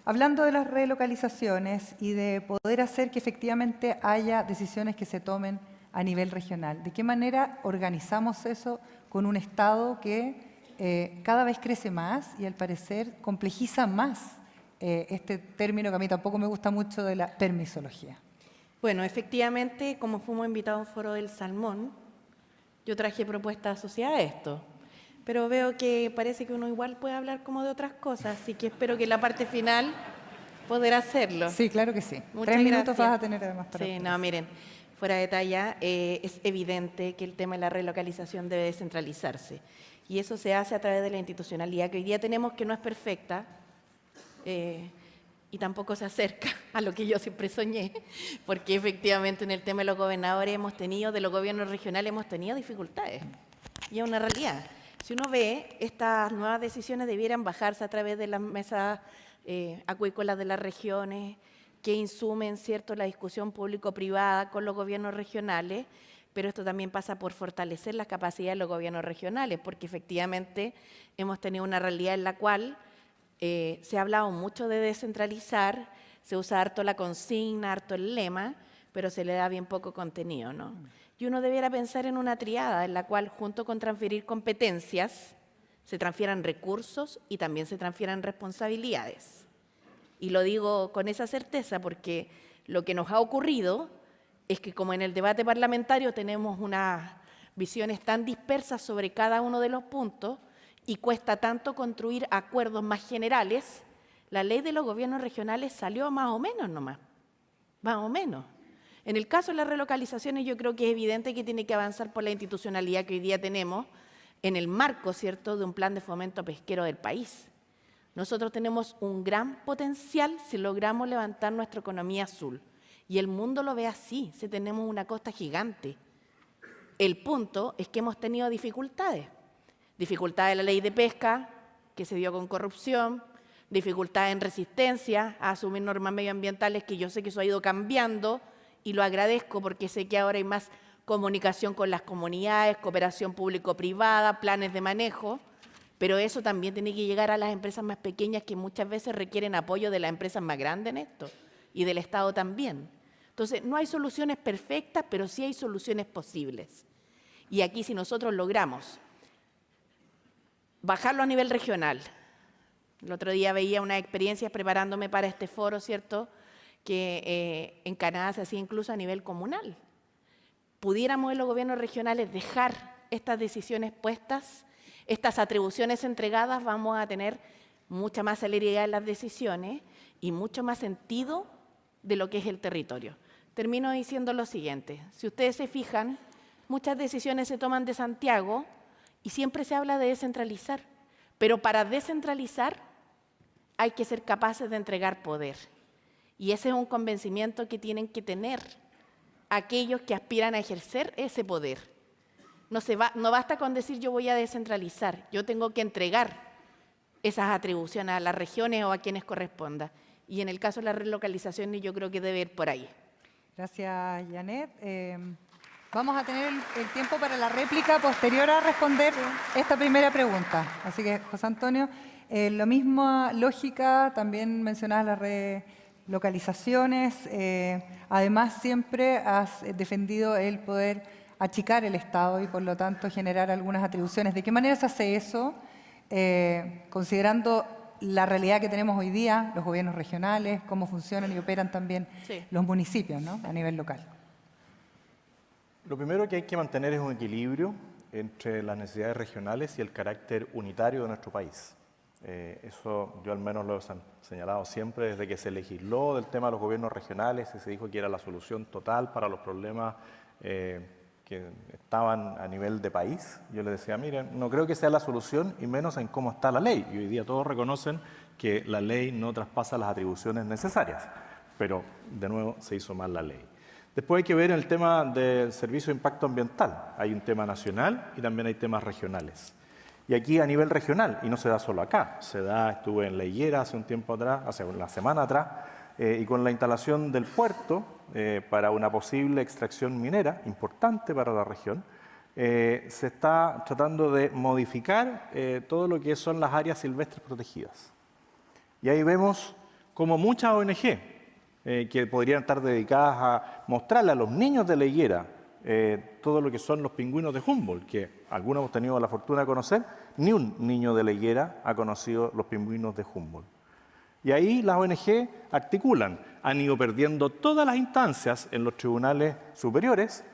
hablando de las relocalizaciones y de poder hacer que efectivamente haya decisiones que se tomen a nivel regional, ¿de qué manera organizamos eso con un Estado que cada vez crece más y al parecer complejiza más este término que a mí tampoco me gusta mucho de la permisología? Bueno, efectivamente, como fuimos invitados a un foro del salmón, yo traje propuestas asociadas a esto. Pero veo que parece que uno igual puede hablar como de otras cosas, así que espero que en la parte final poder hacerlo. Sí, claro que sí. Muchas 3 minutos gracias. vas a tener además para Sí, ustedes. no, miren, fuera de talla, es evidente que el tema de la relocalización debe descentralizarse. Y eso se hace a través de la institucionalidad que hoy día tenemos, que no es perfecta, y tampoco se acerca a lo que yo siempre soñé, porque efectivamente en el tema de los gobernadores de los gobiernos regionales hemos tenido dificultades, y es una realidad. Si uno ve, estas nuevas decisiones debieran bajarse a través de las mesas acuícolas de las regiones, que insumen, ¿cierto?, la discusión público-privada con los gobiernos regionales, pero esto también pasa por fortalecer las capacidades de los gobiernos regionales, porque efectivamente hemos tenido una realidad en la cual se ha hablado mucho de descentralizar, se usa harto la consigna, harto el lema, pero se le da bien poco contenido, ¿no? Y uno debiera pensar en una triada en la cual, junto con transferir competencias, se transfieran recursos y también se transfieran responsabilidades. Y lo digo con esa certeza porque lo que nos ha ocurrido es que, como en el debate parlamentario tenemos unas visiones tan dispersas sobre cada uno de los puntos y cuesta tanto construir acuerdos más generales, la ley de los gobiernos regionales salió más o menos nomás, más o menos. En el caso de las relocalizaciones, yo creo que es evidente que tiene que avanzar por la institucionalidad que hoy día tenemos en el marco, ¿cierto?, de un plan de fomento pesquero del país. Nosotros tenemos un gran potencial si logramos levantar nuestra economía azul. Y el mundo lo ve así, si tenemos una costa gigante. El punto es que hemos tenido dificultades. Dificultades de la ley de pesca, que se dio con corrupción, dificultades en resistencia a asumir normas medioambientales, que yo sé que eso ha ido cambiando y lo agradezco porque sé que ahora hay más comunicación con las comunidades, cooperación público-privada, planes de manejo, pero eso también tiene que llegar a las empresas más pequeñas que muchas veces requieren apoyo de las empresas más grandes en esto y del Estado también. Entonces, no hay soluciones perfectas, pero sí hay soluciones posibles. Y aquí, si nosotros logramos bajarlo a nivel regional, el otro día veía unas experiencias preparándome para este foro, ¿cierto?, que en Canadá se hacía incluso a nivel comunal. Pudiéramos en los gobiernos regionales dejar estas decisiones puestas, estas atribuciones entregadas, vamos a tener mucha más celeridad en las decisiones y mucho más sentido de lo que es el territorio. Termino diciendo lo siguiente: si ustedes se fijan, muchas decisiones se toman de Santiago y siempre se habla de descentralizar, pero para descentralizar hay que ser capaces de entregar poder. Y ese es un convencimiento que tienen que tener aquellos que aspiran a ejercer ese poder. No basta con decir yo voy a descentralizar, yo tengo que entregar esas atribuciones a las regiones o a quienes corresponda. Y en el caso de las relocalizaciones yo creo que debe ir por ahí. Gracias, Janet. Vamos a tener el tiempo para la réplica posterior a responder esta primera pregunta. Así que, José Antonio, la misma lógica, también mencionabas las relocalizaciones. Además, siempre has defendido el poder achicar el Estado y, por lo tanto, generar algunas atribuciones. ¿De qué manera se hace eso? Considerando la realidad que tenemos hoy día, los gobiernos regionales, cómo funcionan y operan también Sí. los municipios, ¿no? A nivel local. Lo primero que hay que mantener es un equilibrio entre las necesidades regionales y el carácter unitario de nuestro país. Eso yo al menos lo he señalado siempre desde que se legisló del tema de los gobiernos regionales y se dijo que era la solución total para los problemas que estaban a nivel de país. Yo les decía, miren, no creo que sea la solución y menos en cómo está la ley. Y hoy día todos reconocen que la ley no traspasa las atribuciones necesarias, pero de nuevo se hizo mal la ley. Después hay que ver el tema del servicio de impacto ambiental. Hay un tema nacional y también hay temas regionales. Y aquí a nivel regional, y no se da solo acá, estuve en La Higuera hace un tiempo atrás, hace una semana atrás, y con la instalación del puerto para una posible extracción minera importante para la región, se está tratando de modificar todo lo que son las áreas silvestres protegidas. Y ahí vemos como muchas ONG que podrían estar dedicadas a mostrarle a los niños de La Higuera todo lo que son los pingüinos de Humboldt, que algunos hemos tenido la fortuna de conocer, ni un niño de La Higuera ha conocido los pingüinos de Humboldt. Y ahí las ONG articulan, han ido perdiendo todas las instancias en los tribunales superiores,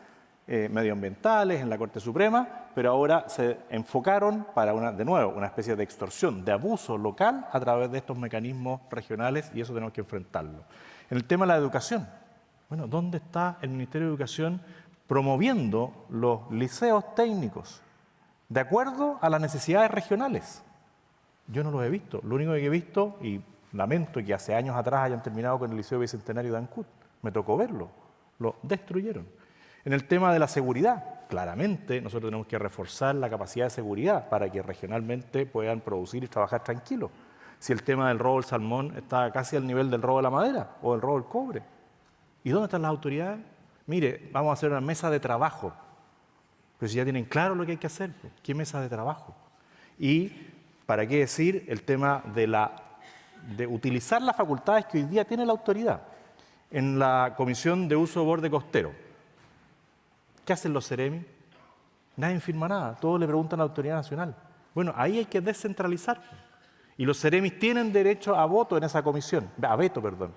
medioambientales, en la Corte Suprema, pero ahora se enfocaron para, de nuevo, una especie de extorsión, de abuso local a través de estos mecanismos regionales y eso tenemos que enfrentarlo. En el tema de la educación, bueno, ¿dónde está el Ministerio de Educación promoviendo los liceos técnicos de acuerdo a las necesidades regionales? Yo no los he visto. Lo único que he visto, y lamento que hace años atrás hayan terminado con el Liceo Bicentenario de Ancud, me tocó verlo, lo destruyeron. En el tema de la seguridad, claramente nosotros tenemos que reforzar la capacidad de seguridad para que regionalmente puedan producir y trabajar tranquilos. Si el tema del robo del salmón está casi al nivel del robo de la madera o del robo del cobre. ¿Y dónde están las autoridades? Mire, vamos a hacer una mesa de trabajo. Pero si ya tienen claro lo que hay que hacer, ¿qué mesa de trabajo? Y, ¿para qué decir el tema de utilizar las facultades que hoy día tiene la autoridad? En la Comisión de Uso de Borde Costero, ¿qué hacen los CEREMI? Nadie firma nada, todos le preguntan a la Autoridad Nacional. Bueno, ahí hay que descentralizar. Y los CEREMIs tienen derecho a voto en esa comisión, a veto, perdón.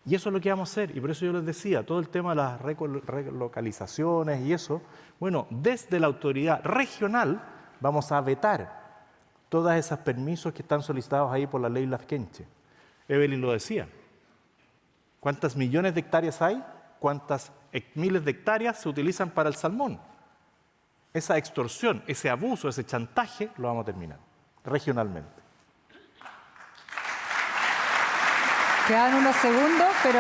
Y eso es lo que vamos a hacer, y por eso yo les decía, todo el tema de las relocalizaciones y eso, bueno, desde la autoridad regional vamos a vetar todos esos permisos que están solicitados ahí por la ley Lafkenche. Evelyn lo decía. ¿Cuántas millones de hectáreas hay? ¿Cuántas miles de hectáreas se utilizan para el salmón? Esa extorsión, ese abuso, ese chantaje, lo vamos a terminar regionalmente. Quedan unos segundos, pero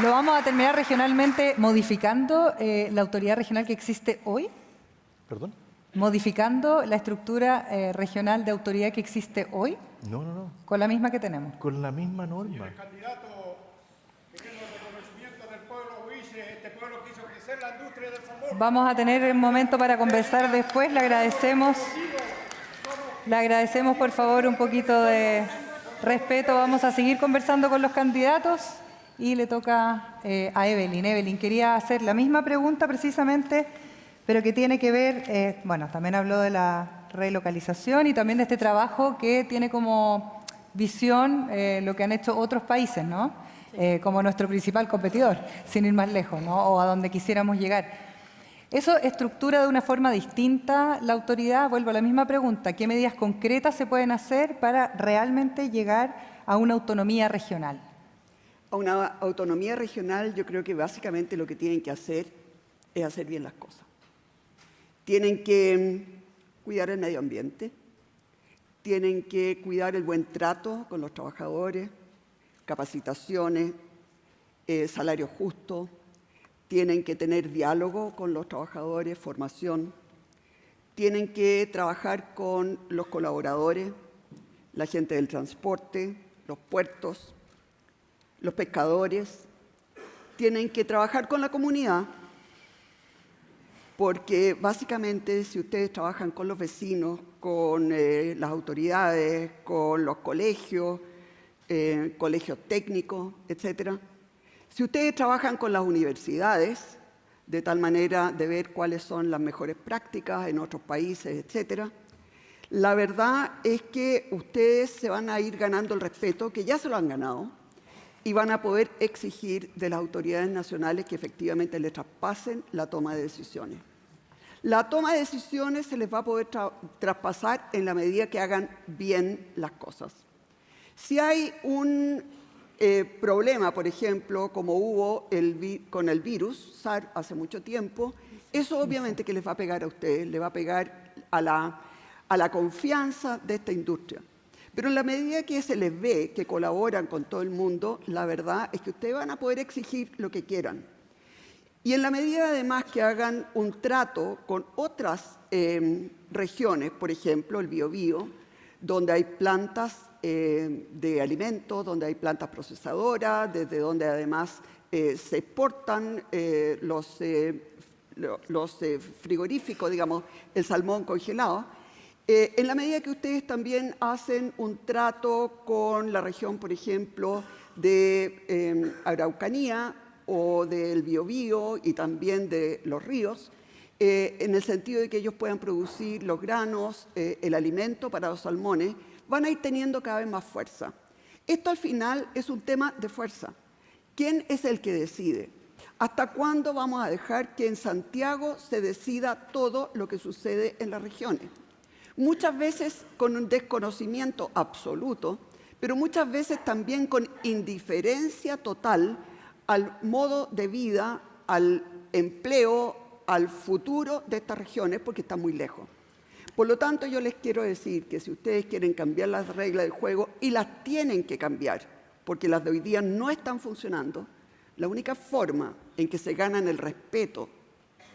lo vamos a terminar regionalmente modificando la autoridad regional que existe hoy. ¿Perdón? Modificando la estructura regional de autoridad que existe hoy. No, no, no. Con la misma que tenemos. Con la misma norma. El candidato teniendo el reconocimiento del pueblo dice, este pueblo quiso crecer la industria del salmón. Vamos a tener un momento para conversar después. Le agradecemos por favor un poquito de respeto. Vamos a seguir conversando con los candidatos y le toca a Evelyn. Evelyn, quería hacer la misma pregunta precisamente, pero que tiene que ver, bueno, también habló de la relocalización y también de este trabajo que tiene como visión lo que han hecho otros países, ¿no? Como nuestro principal competidor, sin ir más lejos, ¿no? O a donde quisiéramos llegar. ¿Eso estructura de una forma distinta la autoridad? Vuelvo a la misma pregunta. ¿Qué medidas concretas se pueden hacer para realmente llegar a una autonomía regional? A una autonomía regional yo creo que básicamente lo que tienen que hacer es hacer bien las cosas. Tienen que cuidar el medio ambiente, tienen que cuidar el buen trato con los trabajadores, capacitaciones, salario justo, tienen que tener diálogo con los trabajadores, formación, tienen que trabajar con los colaboradores, la gente del transporte, los puertos, los pescadores, tienen que trabajar con la comunidad, porque básicamente si ustedes trabajan con los vecinos, con las autoridades, con los colegios, colegios técnicos, etcétera, si ustedes trabajan con las universidades, de tal manera de ver cuáles son las mejores prácticas en otros países, etcétera, La verdad es que ustedes se van a ir ganando el respeto, que ya se lo han ganado, y van a poder exigir de las autoridades nacionales que efectivamente les traspasen la toma de decisiones. La toma de decisiones se les va a poder traspasar en la medida que hagan bien las cosas. Si hay un problema, por ejemplo, como hubo con el virus SARS hace mucho tiempo, eso obviamente que les va a pegar a ustedes, le va a pegar a la confianza de esta industria. Pero en la medida que se les ve que colaboran con todo el mundo, la verdad es que ustedes van a poder exigir lo que quieran. Y en la medida además que hagan un trato con otras regiones, por ejemplo el Biobío, donde hay plantas de alimentos, donde hay plantas procesadoras, desde donde además se exportan los frigoríficos, digamos, el salmón congelado. En la medida que ustedes también hacen un trato con la región, por ejemplo, de Araucanía o del Biobío y también de los ríos, en el sentido de que ellos puedan producir los granos, el alimento para los salmones, van a ir teniendo cada vez más fuerza. Esto al final es un tema de fuerza. ¿Quién es el que decide? ¿Hasta cuándo vamos a dejar que en Santiago se decida todo lo que sucede en las regiones? Muchas veces con un desconocimiento absoluto, pero muchas veces también con indiferencia total al modo de vida, al empleo, al futuro de estas regiones, porque están muy lejos. Por lo tanto, yo les quiero decir que si ustedes quieren cambiar las reglas del juego, y las tienen que cambiar, porque las de hoy día no están funcionando, la única forma en que se ganan el respeto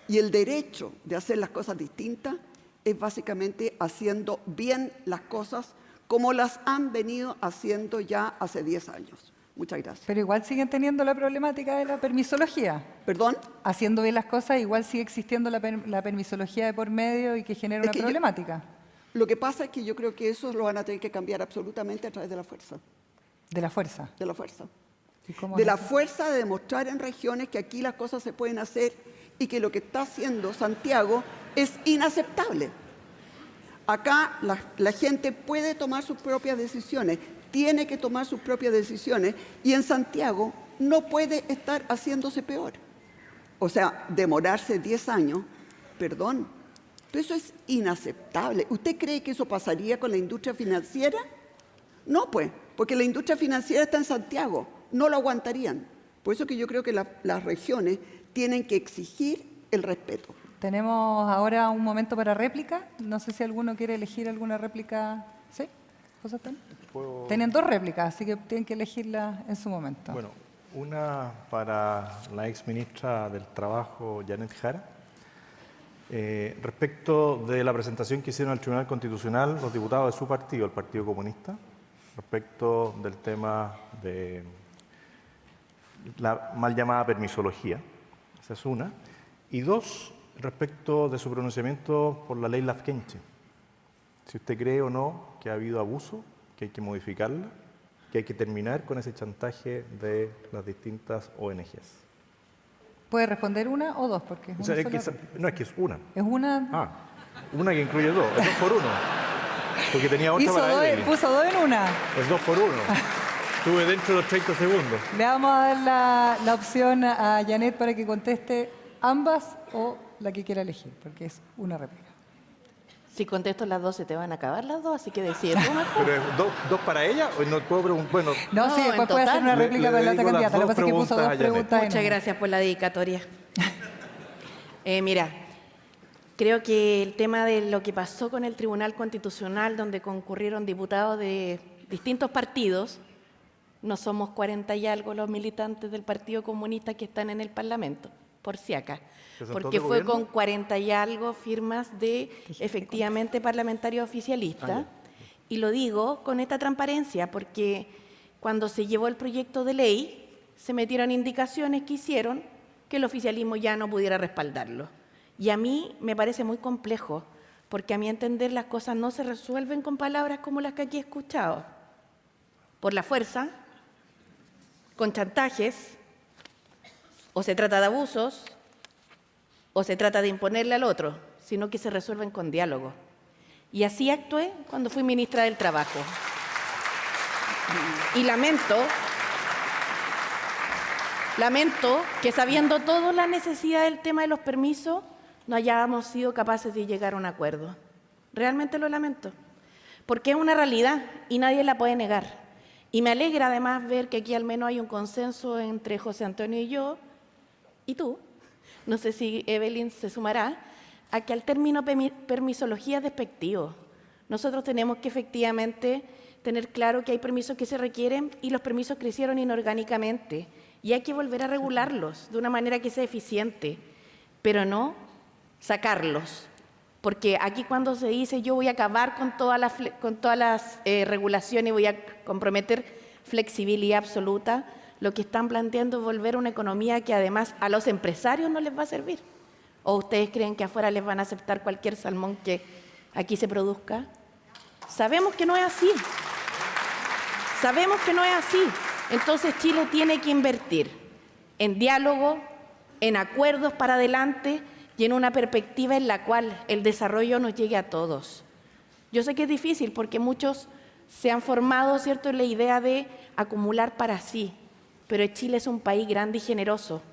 y el derecho de hacer las cosas distintas es básicamente haciendo bien las cosas como las han venido haciendo ya hace 10 años. Muchas gracias. Pero igual siguen teniendo la problemática de la permisología. ¿Perdón? Haciendo bien las cosas, igual sigue existiendo la permisología de por medio y que genera una problemática. Lo que pasa es que yo creo que eso lo van a tener que cambiar absolutamente a través de la fuerza. ¿De la fuerza? De la fuerza. ¿Y cómo De es la eso? fuerza de demostrar en regiones que aquí las cosas se pueden hacer y que lo que está haciendo Santiago es inaceptable. Acá la gente puede tomar sus propias decisiones, tiene que tomar sus propias decisiones y en Santiago no puede estar haciéndose peor. O sea, demorarse 10 años, perdón, pero eso es inaceptable. ¿Usted cree que eso pasaría con la industria financiera? No, pues, porque la industria financiera está en Santiago, no lo aguantarían. Por eso que yo creo que las regiones tienen que exigir el respeto. Tenemos ahora un momento para réplica. No sé si alguno quiere elegir alguna réplica. ¿Sí? ¿José Antonio? Tienen 2 réplicas, así que tienen que elegirla en su momento. Bueno, una para la ex ministra del Trabajo, Janet Jara. Respecto de la presentación que hicieron al Tribunal Constitucional los diputados de su partido, el Partido Comunista, respecto del tema de la mal llamada permisología. Esa es una. Y 2, respecto de su pronunciamiento por la ley Lafkenche. Si usted cree o no que ha habido abuso, que hay que modificarla, que hay que terminar con ese chantaje de las distintas ONGs. ¿Puede responder una o 2? Porque es O sea, una es que sola no, es que es una. ¿Es una? Ah, una que incluye 2, es 2 por 1. Porque tenía otra Hizo para dos, Evelyn. puso 2 en una. Es 2 por 1. Estuve dentro de los 30 segundos. Le vamos a dar la opción a Janet para que conteste ambas o la que quiera elegir, porque es una réplica. Si contesto las 2 se te van a acabar las 2, así que decide tú mejor. ¿Pero es 2 para ella o no puedo preguntar? Bueno, No, No, sí, en después puede hacer total. una Le- réplica le para la otra dedico las candidata. Lo que dos pasa es que puso preguntas 2 a Janet. preguntas en Muchas una. gracias por la dedicatoria. Mira, creo que el tema de lo que pasó con el Tribunal Constitucional, donde concurrieron diputados de distintos partidos, no somos 40 y algo los militantes del Partido Comunista que están en el Parlamento, por si acá. ¿Que son Porque todos fue de gobierno? con 40 y algo firmas de efectivamente parlamentarios oficialistas. Y lo digo con esta transparencia porque cuando se llevó el proyecto de ley se metieron indicaciones que hicieron que el oficialismo ya no pudiera respaldarlo. Y a mí me parece muy complejo porque a mi entender las cosas no se resuelven con palabras como las que aquí he escuchado. Por la fuerza, con chantajes, o se trata de abusos, o se trata de imponerle al otro, sino que se resuelven con diálogo. Y así actué cuando fui ministra del Trabajo. Y lamento que sabiendo todo la necesidad del tema de los permisos, no hayamos sido capaces de llegar a un acuerdo. Realmente lo lamento, porque es una realidad y nadie la puede negar. Y me alegra además ver que aquí al menos hay un consenso entre José Antonio y yo, y tú, no sé si Evelyn se sumará, a que al término permisología es despectivo. Nosotros tenemos que efectivamente tener claro que hay permisos que se requieren y los permisos crecieron inorgánicamente y hay que volver a regularlos de una manera que sea eficiente, pero no sacarlos. Porque aquí cuando se dice yo voy a acabar con todas las regulaciones y voy a comprometer flexibilidad absoluta, lo que están planteando es volver a una economía que además a los empresarios no les va a servir. ¿O ustedes creen que afuera les van a aceptar cualquier salmón que aquí se produzca? Sabemos que no es así. Sabemos que no es así. Entonces Chile tiene que invertir en diálogo, en acuerdos para adelante y en una perspectiva en la cual el desarrollo nos llegue a todos. Yo sé que es difícil porque muchos se han formado, ¿cierto?, en la idea de acumular para sí, pero Chile es un país grande y generoso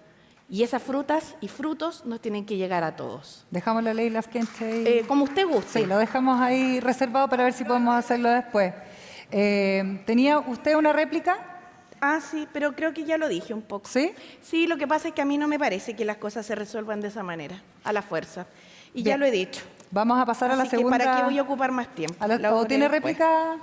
y esas frutas y frutos nos tienen que llegar a todos. Dejamos la ley Lasquenche. Como usted guste. Sí, lo dejamos ahí reservado para ver si podemos hacerlo después. ¿Tenía usted una réplica? Ah, sí, pero creo que ya lo dije un poco. ¿Sí? Sí, lo que pasa es que a mí no me parece que las cosas se resuelvan de esa manera, a la fuerza. Y ya Bien. lo he dicho. Vamos a pasar a la Así que segunda. ¿para qué voy a ocupar más tiempo? La ¿O otra tiene después. réplica?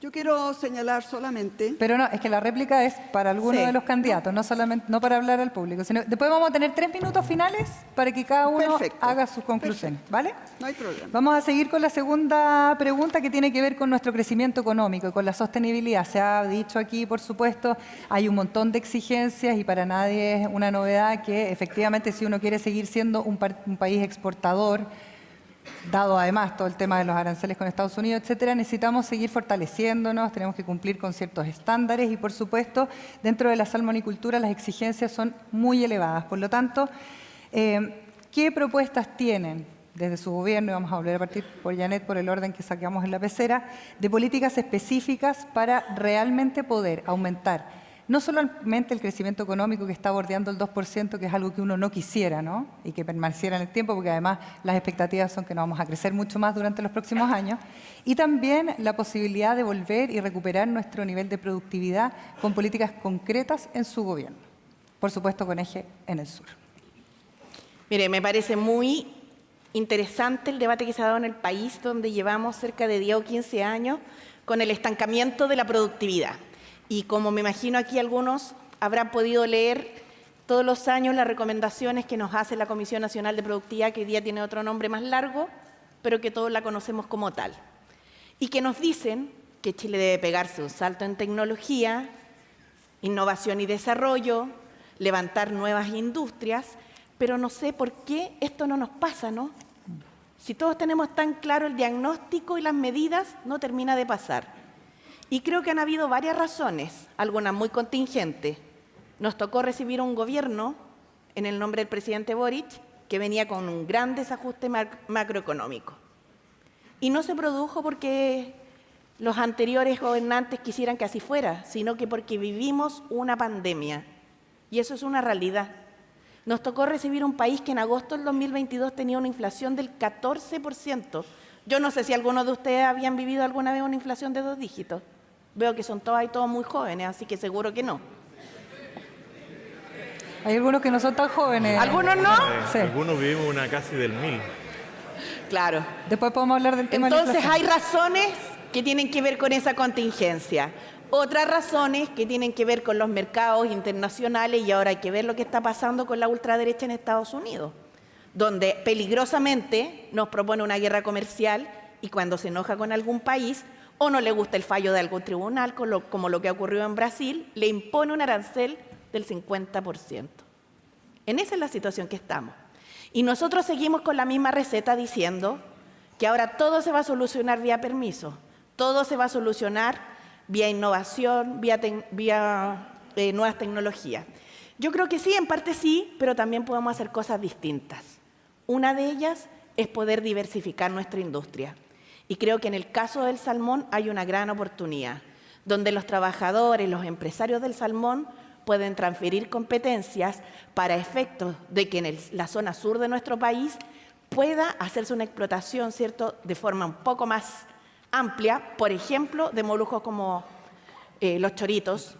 Yo quiero señalar solamente, Pero no, es que la réplica es para alguno Sí. de los candidatos, no solamente no para hablar al público. Después vamos a tener 3 minutos finales para que cada uno Perfecto. haga sus conclusiones, ¿vale? no hay problema. Vamos a seguir con la segunda pregunta que tiene que ver con nuestro crecimiento económico y con la sostenibilidad. Se ha dicho aquí, por supuesto, hay un montón de exigencias y para nadie es una novedad que efectivamente si uno quiere seguir siendo un país exportador, dado además todo el tema de los aranceles con Estados Unidos, etcétera, necesitamos seguir fortaleciéndonos, tenemos que cumplir con ciertos estándares y, por supuesto, dentro de la salmonicultura las exigencias son muy elevadas. Por lo tanto, ¿qué propuestas tienen desde su gobierno, y vamos a volver a partir por Janet por el orden que sacamos en la pecera, de políticas específicas para realmente poder aumentar no solamente el crecimiento económico que está bordeando el 2%, que es algo que uno no quisiera, ¿no? Y que permaneciera en el tiempo, porque además las expectativas son que no vamos a crecer mucho más durante los próximos años, y también la posibilidad de volver y recuperar nuestro nivel de productividad con políticas concretas en su gobierno, por supuesto con eje en el sur. Mire, me parece muy interesante el debate que se ha dado en el país, donde llevamos cerca de 10 o 15 años con el estancamiento de la productividad. Y como me imagino aquí algunos habrán podido leer todos los años las recomendaciones que nos hace la Comisión Nacional de Productividad, que hoy día tiene otro nombre más largo, pero que todos la conocemos como tal. Y que nos dicen que Chile debe pegarse un salto en tecnología, innovación y desarrollo, levantar nuevas industrias, pero no sé por qué esto no nos pasa, ¿no? Si todos tenemos tan claro el diagnóstico y las medidas, no termina de pasar. Y creo que han habido varias razones, algunas muy contingentes. Nos tocó recibir un gobierno, en el nombre del presidente Boric, que venía con un gran desajuste macroeconómico. Y no se produjo porque los anteriores gobernantes quisieran que así fuera, sino que porque vivimos una pandemia. Y eso es una realidad. Nos tocó recibir un país que en agosto del 2022 tenía una inflación del 14%. Yo no sé si algunos de ustedes habían vivido alguna vez una inflación de 2 dígitos. Veo que son todas y todos muy jóvenes, así que seguro que no. Hay algunos que no son tan jóvenes. ¿Algunos no? Sí. Algunos vivimos una casi del 1000. Claro. Después podemos hablar del tema de la Entonces inflación. hay razones que tienen que ver con esa contingencia. Otras razones que tienen que ver con los mercados internacionales y ahora hay que ver lo que está pasando con la ultraderecha en Estados Unidos, donde peligrosamente nos propone una guerra comercial y cuando se enoja con algún país o no le gusta el fallo de algún tribunal, como lo que ha ocurrido en Brasil, le impone un arancel del 50%. En esa es la situación que estamos. Y nosotros seguimos con la misma receta diciendo que ahora todo se va a solucionar vía permiso, todo se va a solucionar vía innovación, vía nuevas tecnologías. Yo creo que sí, en parte sí, pero también podemos hacer cosas distintas. Una de ellas es poder diversificar nuestra industria. Y creo que en el caso del salmón hay una gran oportunidad, donde los trabajadores, los empresarios del salmón pueden transferir competencias para efectos de que en la zona sur de nuestro país pueda hacerse una explotación, ¿cierto?, de forma un poco más amplia, por ejemplo, de moluscos como los choritos,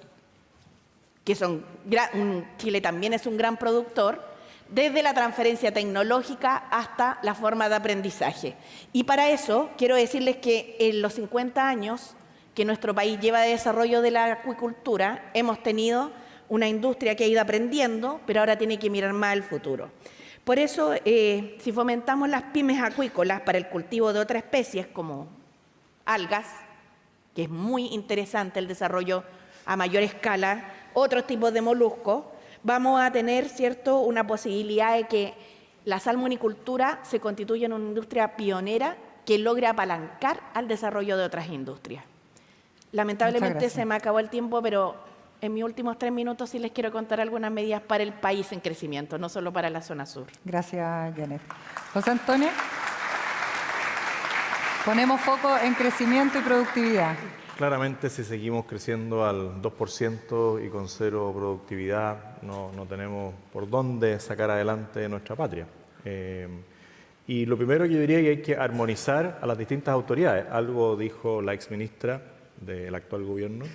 que Chile también es un gran productor, desde la transferencia tecnológica hasta la forma de aprendizaje. Y para eso quiero decirles que en los 50 años que nuestro país lleva de desarrollo de la acuicultura, hemos tenido una industria que ha ido aprendiendo, pero ahora tiene que mirar más al futuro. Por eso, si fomentamos las pymes acuícolas para el cultivo de otras especies como algas, que es muy interesante el desarrollo a mayor escala, otros tipos de moluscos, vamos a tener, ¿cierto?, una posibilidad de que la salmonicultura se constituya en una industria pionera que logre apalancar al desarrollo de otras industrias. Lamentablemente se me acabó el tiempo, pero en mis últimos 3 minutos sí les quiero contar algunas medidas para el país en crecimiento, no solo para la zona sur. Gracias, Janet. José Antonio, ponemos foco en crecimiento y productividad. Claramente, si seguimos creciendo al 2% y con cero productividad, no tenemos por dónde sacar adelante nuestra patria. Y lo primero que yo diría es que hay que armonizar a las distintas autoridades. Algo dijo la exministra del actual gobierno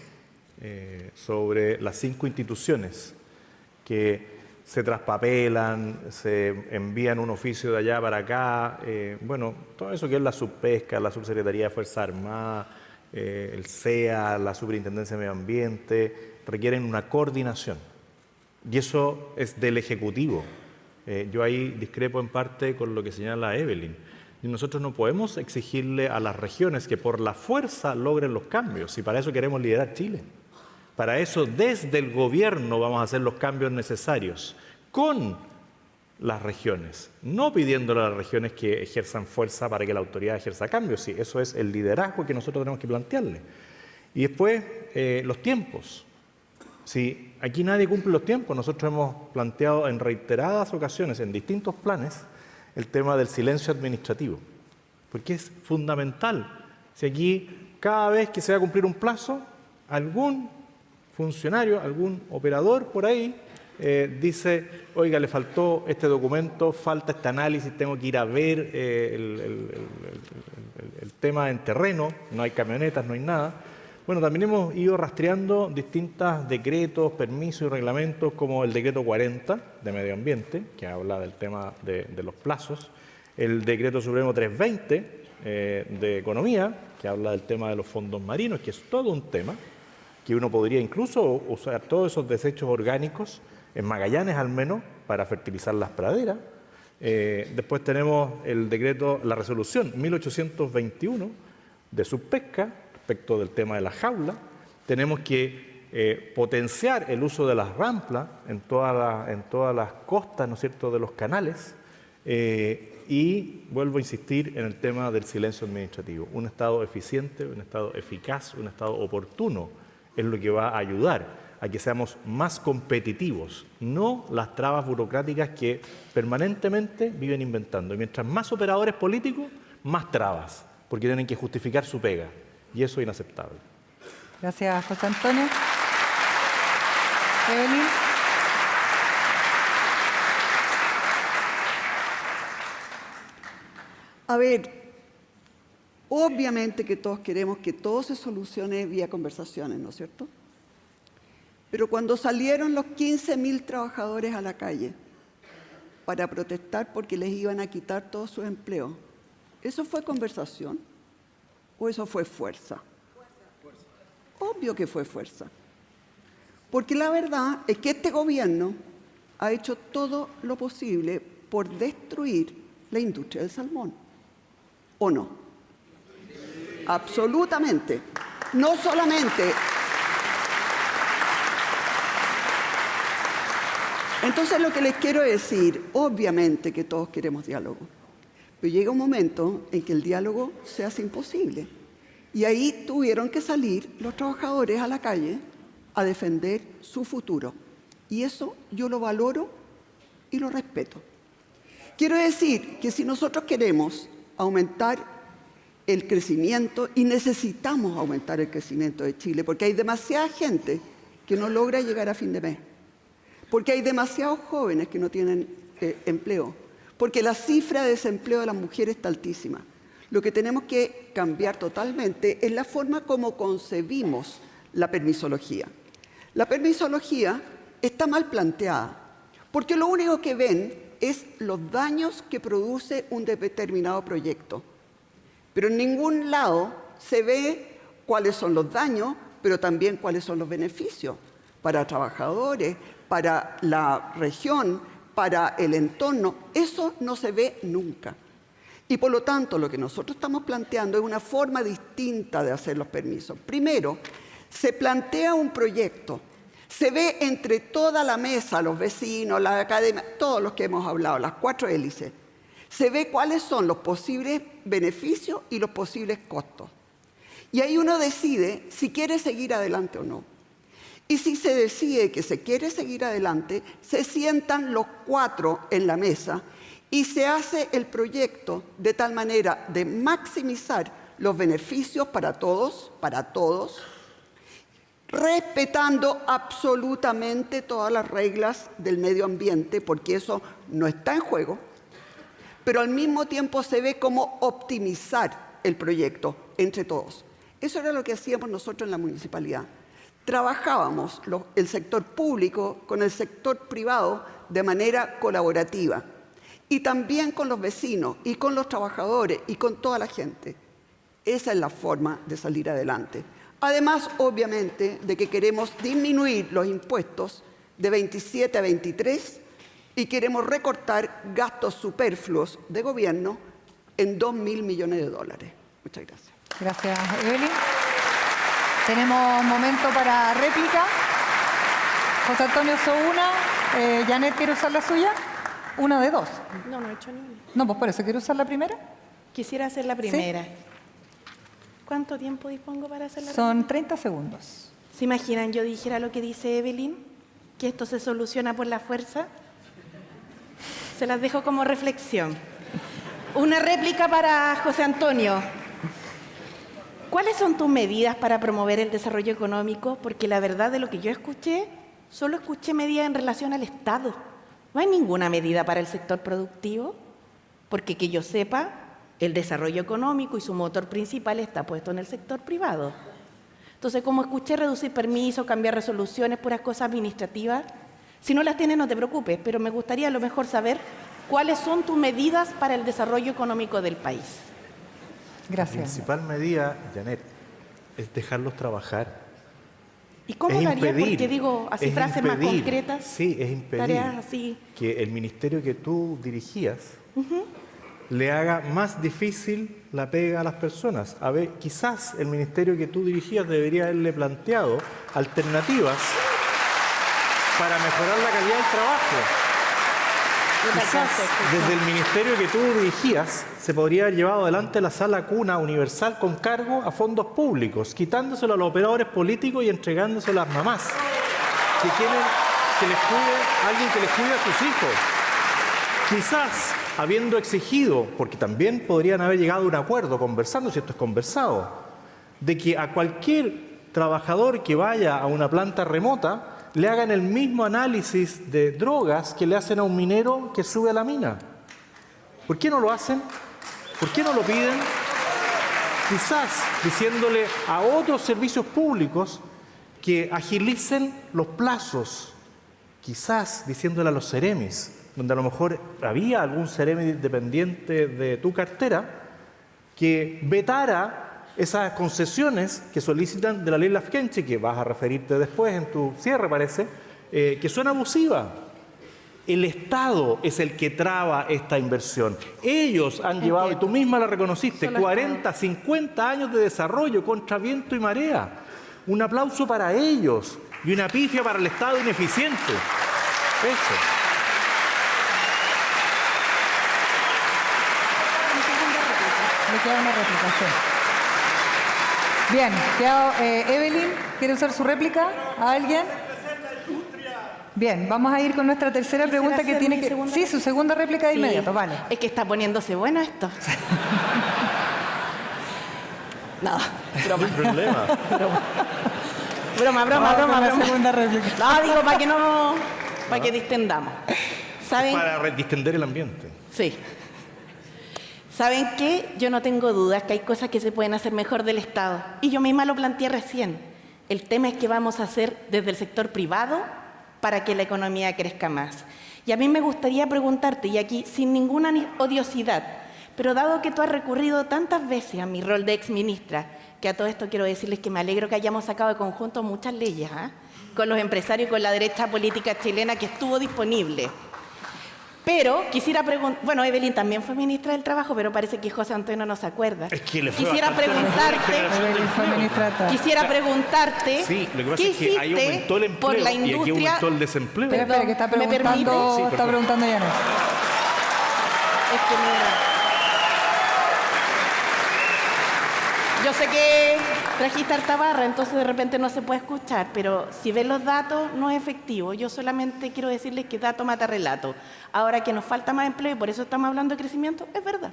sobre las 5 instituciones que se traspapelan, se envían un oficio de allá para acá. Bueno, todo eso que es la subpesca, la Subsecretaría de Fuerzas Armadas, el CEA, la Superintendencia de Medio Ambiente, requieren una coordinación. Y eso es del Ejecutivo. Yo ahí discrepo en parte con lo que señala Evelyn. Y nosotros no podemos exigirle a las regiones que por la fuerza logren los cambios, y para eso queremos liderar Chile. Para eso, desde el gobierno vamos a hacer los cambios necesarios con las regiones, no pidiéndole a las regiones que ejerzan fuerza para que la autoridad ejerza cambios. Sí, eso es el liderazgo que nosotros tenemos que plantearle. Y después, los tiempos. Si aquí nadie cumple los tiempos, nosotros hemos planteado en reiteradas ocasiones, en distintos planes, el tema del silencio administrativo, porque es fundamental. Si aquí, cada vez que se va a cumplir un plazo, algún funcionario, algún operador por ahí dice, oiga, le faltó este documento, falta este análisis, tengo que ir a ver el tema en terreno, no hay camionetas, no hay nada. Bueno, también hemos ido rastreando distintos decretos, permisos y reglamentos, como el decreto 40 de Medio Ambiente, que habla del tema de los plazos, el decreto supremo 320 de Economía, que habla del tema de los fondos marinos, que es todo un tema, que uno podría incluso usar todos esos desechos orgánicos, en Magallanes al menos, para fertilizar las praderas. Después tenemos el decreto, la resolución 1821 de subpesca, respecto del tema de la jaula. Tenemos que potenciar el uso de las ramplas en todas las costas, ¿no es cierto?, de los canales. Y vuelvo a insistir en el tema del silencio administrativo. Un Estado eficiente, un Estado eficaz, un Estado oportuno es lo que va a ayudar a que seamos más competitivos, no las trabas burocráticas que permanentemente viven inventando. Y mientras más operadores políticos, más trabas, porque tienen que justificar su pega. Y eso es inaceptable. Gracias, José Antonio. Evelyn. A ver, obviamente que todos queremos que todo se solucione vía conversaciones, ¿no es cierto? Pero cuando salieron los 15.000 trabajadores a la calle para protestar porque les iban a quitar todos sus empleos, ¿eso fue conversación o eso fue fuerza? Obvio que fue fuerza. Porque la verdad es que este gobierno ha hecho todo lo posible por destruir la industria del salmón. ¿O no? Absolutamente. No solamente. Entonces lo que les quiero decir, obviamente que todos queremos diálogo, pero llega un momento en que el diálogo se hace imposible. Y ahí tuvieron que salir los trabajadores a la calle a defender su futuro. Y eso yo lo valoro y lo respeto. Quiero decir que si nosotros queremos aumentar el crecimiento y necesitamos aumentar el crecimiento de Chile porque hay demasiada gente que no logra llegar a fin de mes, porque hay demasiados jóvenes que no tienen empleo, porque la cifra de desempleo de las mujeres está altísima. Lo que tenemos que cambiar totalmente es la forma como concebimos la permisología. La permisología está mal planteada, porque lo único que ven es los daños que produce un determinado proyecto. Pero en ningún lado se ve cuáles son los daños, pero también cuáles son los beneficios para trabajadores, para la región, para el entorno. Eso no se ve nunca. Y por lo tanto, lo que nosotros estamos planteando es una forma distinta de hacer los permisos. Primero, se plantea un proyecto, se ve entre toda la mesa, los vecinos, la academia, todos los que hemos hablado, las 4 hélices, se ve cuáles son los posibles beneficios y los posibles costos. Y ahí uno decide si quiere seguir adelante o no. Y si se decide que se quiere seguir adelante, se sientan los 4 en la mesa y se hace el proyecto de tal manera de maximizar los beneficios para todos, respetando absolutamente todas las reglas del medio ambiente, porque eso no está en juego, pero al mismo tiempo se ve cómo optimizar el proyecto entre todos. Eso era lo que hacíamos nosotros en la municipalidad. Trabajábamos el sector público con el sector privado de manera colaborativa y también con los vecinos y con los trabajadores y con toda la gente. Esa es la forma de salir adelante. Además, obviamente, de que queremos disminuir los impuestos de 27 a 23 y queremos recortar gastos superfluos de gobierno en $2.000 millones. Muchas gracias. Gracias, Evelyn. Tenemos momento para réplica. José Antonio usó una. Janet, ¿quiere usar la suya? Una de 2. No, no he hecho ni una. No, pues por eso, ¿quiere usar la primera? Quisiera hacer la primera. ¿Cuánto tiempo dispongo para hacer la Son 30 segundos. ¿Se imaginan yo dijera lo que dice Evelyn? ¿Que esto se soluciona por la fuerza? Se las dejo como reflexión. Una réplica para José Antonio. ¿Cuáles son tus medidas para promover el desarrollo económico? Porque la verdad de lo que yo escuché, solo escuché medidas en relación al Estado. No hay ninguna medida para el sector productivo, porque que yo sepa, el desarrollo económico y su motor principal está puesto en el sector privado. Entonces, como escuché reducir permisos, cambiar resoluciones, puras cosas administrativas, si no las tienes no te preocupes, pero me gustaría a lo mejor saber cuáles son tus medidas para el desarrollo económico del país. La Gracias. principal medida, Janet, es dejarlos trabajar. ¿Y cómo lo haría? Porque digo, así es frases más impedir, concretas. Sí, es impedir tareas así. que el ministerio que tú dirigías le haga más difícil la pega a las personas. A ver, quizás el ministerio que tú dirigías debería haberle planteado alternativas para mejorar la calidad del trabajo. Quizás desde el ministerio que tú dirigías se podría haber llevado adelante la sala cuna universal con cargo a fondos públicos, quitándoselo a los operadores políticos y entregándoselo a las mamás que quieren que les cuide, alguien que les cuide a sus hijos. Quizás habiendo exigido, porque también podrían haber llegado a un acuerdo, conversando, si esto es conversado, de que a cualquier trabajador que vaya a una planta remota le hagan el mismo análisis de drogas que le hacen a un minero que sube a la mina. ¿Por qué no lo hacen? ¿Por qué no lo piden? Quizás diciéndole a otros servicios públicos que agilicen los plazos. Quizás diciéndole a los seremis, donde a lo mejor había algún seremi dependiente de tu cartera, que vetara esas concesiones que solicitan de la ley Lafkenchi, que vas a referirte después en tu cierre, parece, que son abusivas. El Estado es el que traba esta inversión. Ellos han llevado, y tú misma la reconociste, 40, 50 años de desarrollo contra viento y marea. Un aplauso para ellos y una pifia para el Estado ineficiente. Eso. Me queda una réplica, sí. Bien, Evelyn, ¿quiere usar su réplica? ¿A alguien? Bien, vamos a ir con nuestra tercera pregunta que tiene que... Sí, su segunda réplica de inmediato, vale. Es que está poniéndose bueno esto. No, No broma. hay problema. Broma, broma, Vamos broma, con la broma. segunda réplica. No, digo, para que distendamos. ¿Saben? Para distender el ambiente. Sí. ¿Saben qué? Yo no tengo dudas que hay cosas que se pueden hacer mejor del Estado. Y yo misma lo planteé recién. El tema es qué vamos a hacer desde el sector privado para que la economía crezca más. Y a mí me gustaría preguntarte, y aquí sin ninguna odiosidad, pero dado que tú has recurrido tantas veces a mi rol de exministra, que a todo esto quiero decirles que me alegro que hayamos sacado de conjunto muchas leyes, con los empresarios y con la derecha política chilena que estuvo disponible. Pero quisiera preguntar, bueno, Evelyn también fue ministra del Trabajo, pero parece que José Antonio no se acuerda. Es que le fue Quisiera bastante mejor preguntarte, en generación de Evelyn fue empleo. ministra de Trabajo. quisiera preguntarte, Sí, lo que pasa ¿qué es que ahí hiciste aumentó el empleo por la y aquí industria? aumentó el desempleo. Espera, espera, que está ¿Me permite? preguntando, Sí, está perdón. preguntando Janet. Es que mira, yo sé que trajiste harta barra, entonces de repente no se puede escuchar, pero si ves los datos no es efectivo. Yo solamente quiero decirles que dato mata relato. Ahora que nos falta más empleo y por eso estamos hablando de crecimiento, es verdad.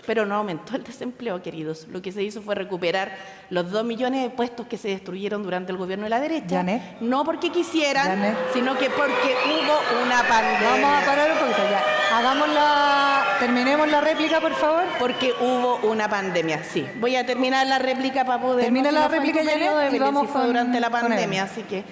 Pero no aumentó el desempleo, queridos. Lo que se hizo fue recuperar los 2 millones de puestos que se destruyeron durante el gobierno de la derecha. Janet. No porque quisieran, Janet. sino que porque hubo una pandemia. Vamos a parar un poquito ya. Terminemos la réplica, por favor. Porque hubo una pandemia, sí. Voy a terminar la réplica para poder... Termina si la no fue en réplica, tu Janet, periodo, y Evelyn, vamos si fue con- durante la con pandemia, Evelyn. así que...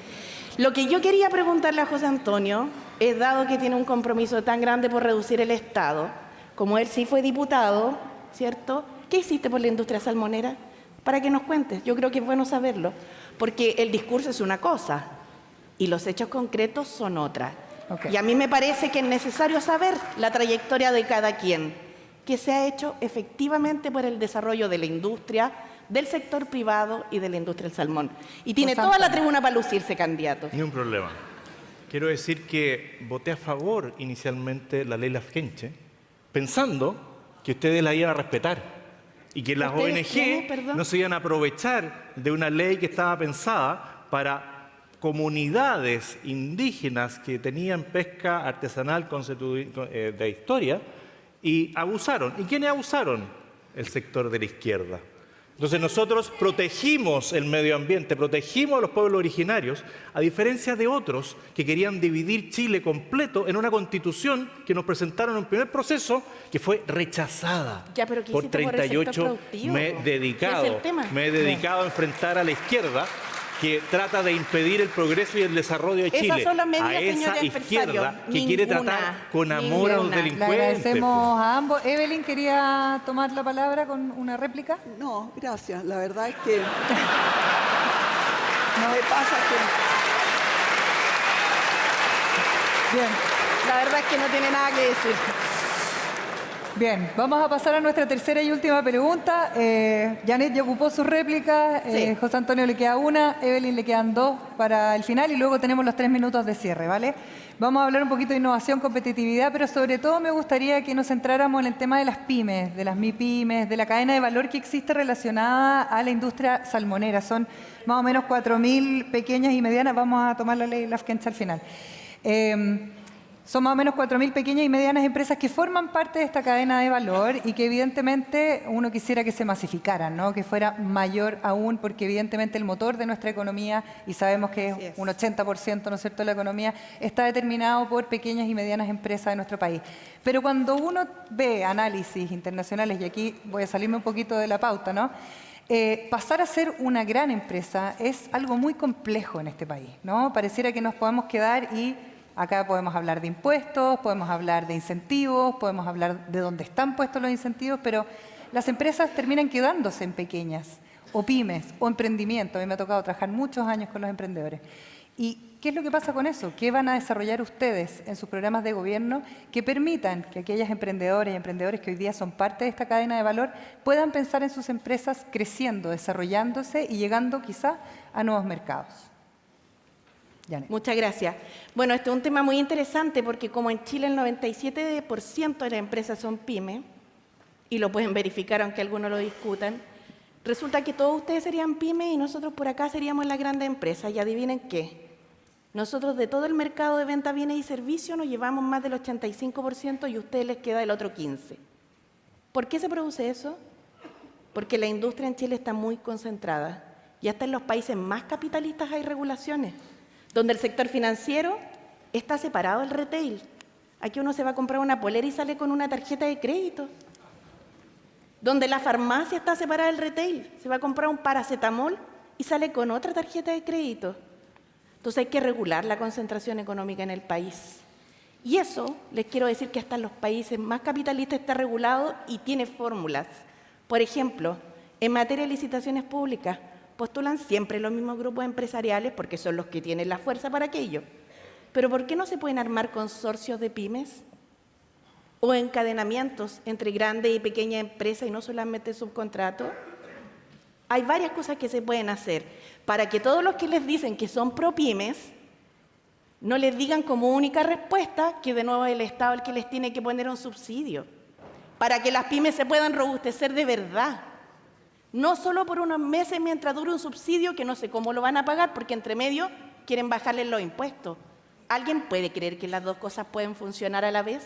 Lo que yo quería preguntarle a José Antonio es, dado que tiene un compromiso tan grande por reducir el Estado, como él sí fue diputado, ¿cierto? ¿Qué hiciste por la industria salmonera? Para que nos cuentes, yo creo que es bueno saberlo, porque el discurso es una cosa y los hechos concretos son otra. Ok. Y a mí me parece que es necesario saber la trayectoria de cada quien, que se ha hecho efectivamente por el desarrollo de la industria, del sector privado y de la industria del salmón. Y tiene José toda la Antonio. tribuna para lucirse candidato. Ni un problema. Quiero decir que voté a favor inicialmente la ley Lafkenche, pensando que ustedes la iban a respetar y que las ¿Ustedes quiénes, ONG perdón? no se iban a aprovechar de una ley que estaba pensada para comunidades indígenas que tenían pesca artesanal de historia y abusaron. ¿Y quiénes abusaron? El sector de la izquierda. Entonces nosotros protegimos el medio ambiente, protegimos a los pueblos originarios, a diferencia de otros que querían dividir Chile completo en una constitución que nos presentaron en un primer proceso que fue rechazada Ya, pero ¿qué por hiciste por el sector 38. productivo? Me he ¿Qué dedicado, es el tema? me he dedicado a enfrentar a la izquierda que trata de impedir el progreso y el desarrollo de Esas Chile. son las medidas, a esa señores izquierda empresarios. que quiere Ninguna, tratar con amor a los ninguna. Le delincuentes. agradecemos a ambos. Evelyn, ¿quería tomar la palabra con una réplica? No, gracias. La verdad es que... Me pasa que... Bien. La verdad es que no tiene nada que decir. Bien, vamos a pasar a nuestra tercera y última pregunta. Janet ya ocupó su réplica, Sí. José Antonio le queda una, Evelyn le quedan dos para el final y luego tenemos los 3 minutos de cierre, ¿vale? Vamos a hablar un poquito de innovación, competitividad, pero sobre todo me gustaría que nos centráramos en el tema de las pymes, de las MIPYMES, de la cadena de valor que existe relacionada a la industria salmonera. Son más o menos 4.000 pequeñas y medianas, vamos a tomar la ley Lafkenche al final. Son más o menos 4.000 pequeñas y medianas empresas que forman parte de esta cadena de valor y que evidentemente uno quisiera que se masificaran, ¿no? Que fuera mayor aún, porque evidentemente el motor de nuestra economía, y sabemos que Así es es. un 80%, ¿no es cierto?, de la economía, está determinado por pequeñas y medianas empresas de nuestro país. Pero cuando uno ve análisis internacionales, y aquí voy a salirme un poquito de la pauta, ¿no? Pasar a ser una gran empresa es algo muy complejo en este país, ¿no? Pareciera que nos podemos quedar y acá podemos hablar de impuestos, podemos hablar de incentivos, podemos hablar de dónde están puestos los incentivos, pero las empresas terminan quedándose en pequeñas, o pymes, o emprendimientos. A mí me ha tocado trabajar muchos años con los emprendedores. ¿Y qué es lo que pasa con eso? ¿Qué van a desarrollar ustedes en sus programas de gobierno que permitan que aquellas emprendedoras y emprendedores que hoy día son parte de esta cadena de valor puedan pensar en sus empresas creciendo, desarrollándose y llegando quizá a nuevos mercados? Janet. Muchas gracias. Bueno, este es un tema muy interesante porque como en Chile el 97% de las empresas son pymes, y lo pueden verificar aunque algunos lo discutan, resulta que todos ustedes serían pymes y nosotros por acá seríamos las grandes empresas. Y adivinen qué, nosotros de todo el mercado de venta, bienes y servicios nos llevamos más del 85% y a ustedes les queda el otro 15%. ¿Por qué se produce eso? porque la industria en Chile está muy concentrada y hasta en los países más capitalistas hay regulaciones, donde el sector financiero está separado del retail. Aquí uno se va a comprar una polera y sale con una tarjeta de crédito. Donde la farmacia está separada del retail, se va a comprar un paracetamol y sale con otra tarjeta de crédito. Entonces hay que regular la concentración económica en el país. Y eso, les quiero decir que hasta en los países más capitalistas está regulado y tiene fórmulas. Por ejemplo, en materia de licitaciones públicas, postulan siempre los mismos grupos empresariales porque son los que tienen la fuerza para aquello. Pero ¿por qué no se pueden armar consorcios de pymes? ¿O encadenamientos entre grandes y pequeñas empresas y no solamente subcontratos? Hay varias cosas que se pueden hacer para que todos los que les dicen que son pro pymes no les digan como única respuesta que de nuevo es el Estado el que les tiene que poner un subsidio, para que las pymes se puedan robustecer de verdad. No solo por unos meses mientras dure un subsidio que no sé cómo lo van a pagar porque entre medio quieren bajarles los impuestos. ¿Alguien puede creer que las dos cosas pueden funcionar a la vez?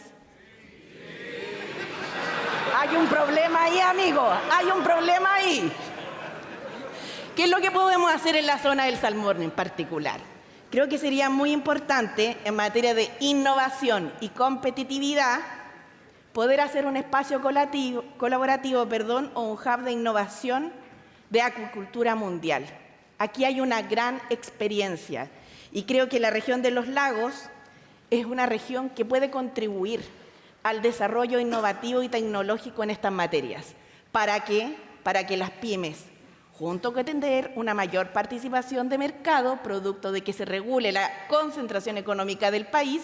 Hay un problema ahí, amigo, hay un problema ahí. ¿Qué es lo que podemos hacer en la zona del salmón en particular? Creo que sería muy importante en materia de innovación y competitividad poder hacer un espacio colaborativo, o un hub de innovación de acuicultura mundial. Aquí hay una gran experiencia y creo que la región de los lagos es una región que puede contribuir al desarrollo innovativo y tecnológico en estas materias. ¿Para qué? Para que las pymes, junto con tener una mayor participación de mercado, producto de que se regule la concentración económica del país,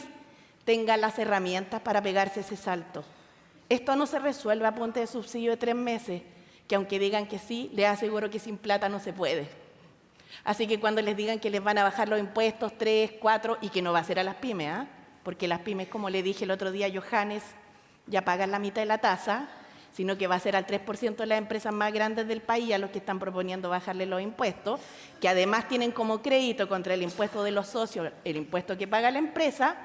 tengan las herramientas para pegarse ese salto. Esto no se resuelve a punta de subsidio de 3 meses, que aunque digan que sí, les aseguro que sin plata no se puede. Así que cuando les digan que les van a bajar los impuestos 3, 4, y que no va a ser a las pymes, porque las pymes, como le dije el otro día a Johannes, ya pagan la mitad de la tasa, sino que va a ser al 3% de las empresas más grandes del país a los que están proponiendo bajarle los impuestos, que además tienen como crédito contra el impuesto de los socios el impuesto que paga la empresa.